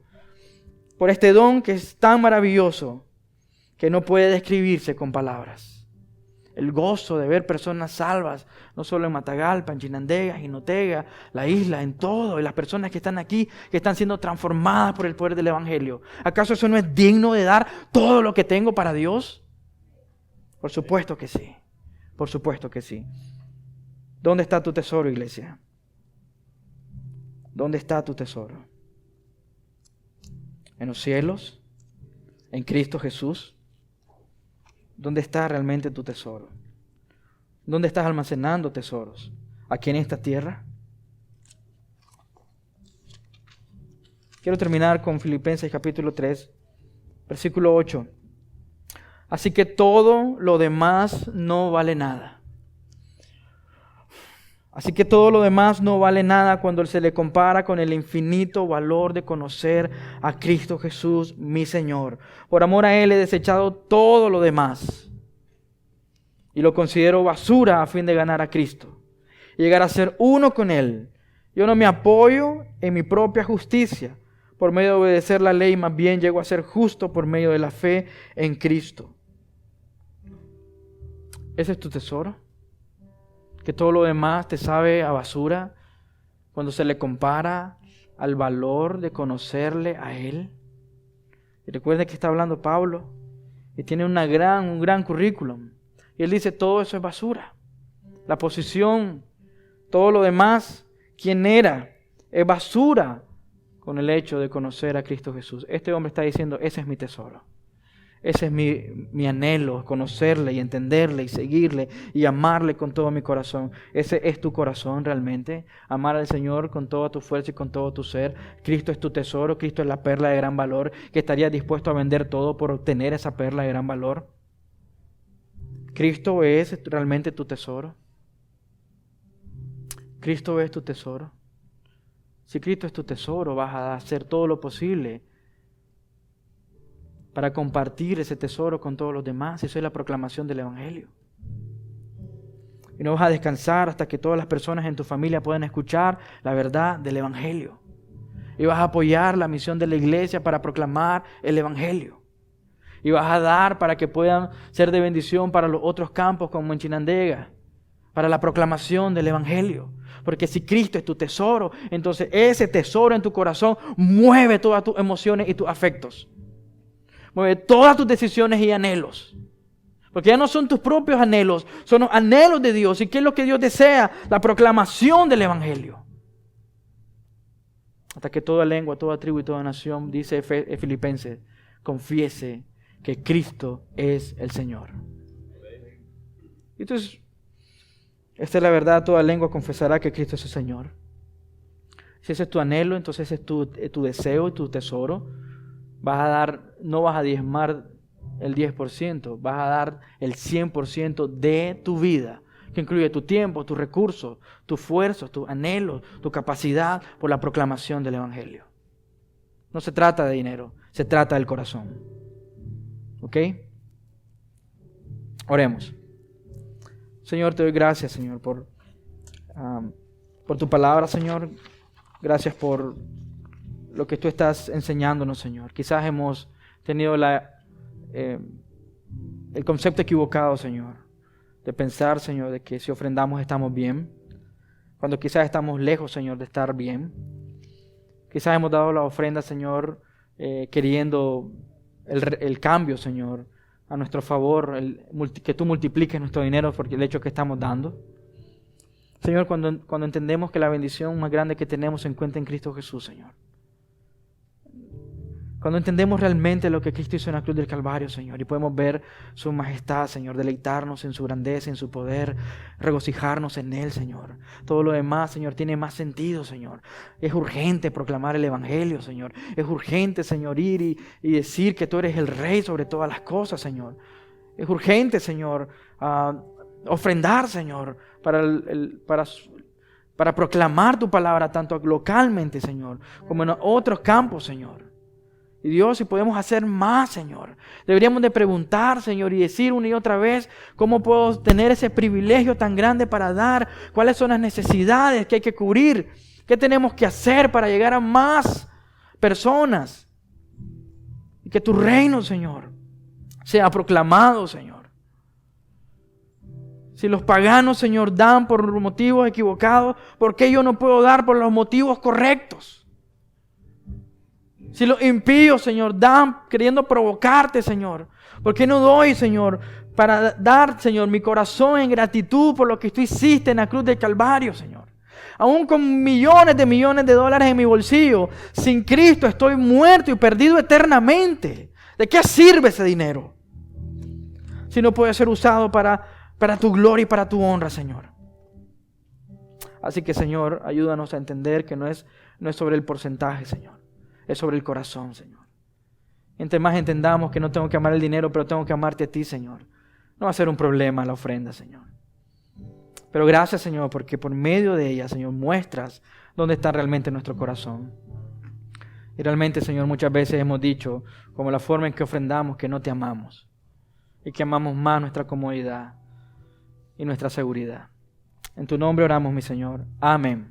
S1: por este don que es tan maravilloso que no puede describirse con palabras. El gozo de ver personas salvas, no solo en Matagalpa, en Chinandega, Jinotega, la isla, en todo, y las personas que están aquí, que están siendo transformadas por el poder del Evangelio. ¿Acaso eso no es digno de dar todo lo que tengo para Dios? Por supuesto que sí, por supuesto que sí. ¿Dónde está tu tesoro, iglesia? ¿Dónde está tu tesoro? ¿En los cielos? ¿En Cristo Jesús? ¿Dónde está realmente tu tesoro? ¿Dónde estás almacenando tesoros? ¿Aquí en esta tierra? Quiero terminar con Filipenses capítulo 3, versículo 8. Así que todo lo demás no vale nada. Así que todo lo demás no vale nada cuando se le compara con el infinito valor de conocer a Cristo Jesús, mi Señor. Por amor a Él he desechado todo lo demás y lo considero basura a fin de ganar a Cristo y llegar a ser uno con Él. Yo no me apoyo en mi propia justicia por medio de obedecer la ley, más bien llego a ser justo por medio de la fe en Cristo. ¿Ese es tu tesoro? Que todo lo demás te sabe a basura cuando se le compara al valor de conocerle a Él. Y recuerda que está hablando Pablo y tiene un gran currículum. Y él dice, todo eso es basura. La posición, todo lo demás, quién era, es basura con el hecho de conocer a Cristo Jesús. Este hombre está diciendo, ese es mi tesoro. Ese es mi anhelo, conocerle y entenderle y seguirle y amarle con todo mi corazón. Ese es tu corazón realmente. Amar al Señor con toda tu fuerza y con todo tu ser. Cristo es tu tesoro, Cristo es la perla de gran valor, que estarías dispuesto a vender todo por obtener esa perla de gran valor. Cristo es realmente tu tesoro. Cristo es tu tesoro. Si Cristo es tu tesoro, vas a hacer todo lo posible para compartir ese tesoro con todos los demás. Eso es la proclamación del Evangelio. Y no vas a descansar hasta que todas las personas en tu familia puedan escuchar la verdad del Evangelio. Y vas a apoyar la misión de la iglesia para proclamar el Evangelio. Y vas a dar para que puedan ser de bendición para los otros campos como en Chinandega, para la proclamación del Evangelio. Porque si Cristo es tu tesoro, entonces ese tesoro en tu corazón mueve todas tus emociones y tus afectos. Mueve todas tus decisiones y anhelos. Porque ya no son tus propios anhelos, son los anhelos de Dios. ¿Y qué es lo que Dios desea? La proclamación del Evangelio. Hasta que toda lengua, toda tribu y toda nación, dice Filipenses, confiese que Cristo es el Señor. Entonces, esta es la verdad, toda lengua confesará que Cristo es el Señor. Si ese es tu anhelo, entonces ese es tu deseo y tu tesoro. No vas a diezmar el 10%, vas a dar el 100% de tu vida, que incluye tu tiempo, tus recursos, tus esfuerzos, tus anhelos, tu capacidad por la proclamación del Evangelio. No se trata de dinero, se trata del corazón. ¿Ok? Oremos. Señor, te doy gracias, Señor, por tu palabra, Señor. Gracias por lo que tú estás enseñándonos, Señor. Quizás hemos tenido el concepto equivocado, Señor, de pensar, Señor, de que si ofrendamos estamos bien, cuando quizás estamos lejos, Señor, de estar bien. Quizás hemos dado la ofrenda, Señor, queriendo el cambio, Señor, a nuestro favor, que tú multipliques nuestro dinero por el hecho que estamos dando. Señor, cuando entendemos que la bendición más grande que tenemos se encuentra en Cristo Jesús, Señor. Cuando entendemos realmente lo que Cristo hizo en la cruz del Calvario, Señor, y podemos ver su majestad, Señor, deleitarnos en su grandeza, en su poder, regocijarnos en Él, Señor. Todo lo demás, Señor, tiene más sentido, Señor. Es urgente proclamar el Evangelio, Señor. Es urgente, Señor, ir y decir que tú eres el Rey sobre todas las cosas, Señor. Es urgente, Señor, ofrendar, Señor, para proclamar tu palabra tanto localmente, Señor, como en otros campos, Señor. Y Dios, si podemos hacer más, Señor, deberíamos de preguntar, Señor, y decir una y otra vez cómo puedo tener ese privilegio tan grande para dar, cuáles son las necesidades que hay que cubrir, qué tenemos que hacer para llegar a más personas. Y que tu reino, Señor, sea proclamado, Señor. Si los paganos, Señor, dan por motivos equivocados, ¿por qué yo no puedo dar por los motivos correctos? Si los impíos, Señor, dan queriendo provocarte, Señor, ¿por qué no doy, Señor, para dar, Señor, mi corazón en gratitud por lo que tú hiciste en la cruz del Calvario, Señor? Aún con millones de dólares en mi bolsillo, sin Cristo estoy muerto y perdido eternamente. ¿De qué sirve ese dinero? Si no puede ser usado para tu gloria y para tu honra, Señor. Así que, Señor, ayúdanos a entender que no es sobre el porcentaje, Señor. Es sobre el corazón, Señor. Entre más entendamos que no tengo que amar el dinero, pero tengo que amarte a ti, Señor, no va a ser un problema la ofrenda, Señor. Pero gracias, Señor, porque por medio de ella, Señor, muestras dónde está realmente nuestro corazón. Y realmente, Señor, muchas veces hemos dicho, como la forma en que ofrendamos, que no te amamos. Y que amamos más nuestra comodidad y nuestra seguridad. En tu nombre oramos, mi Señor. Amén.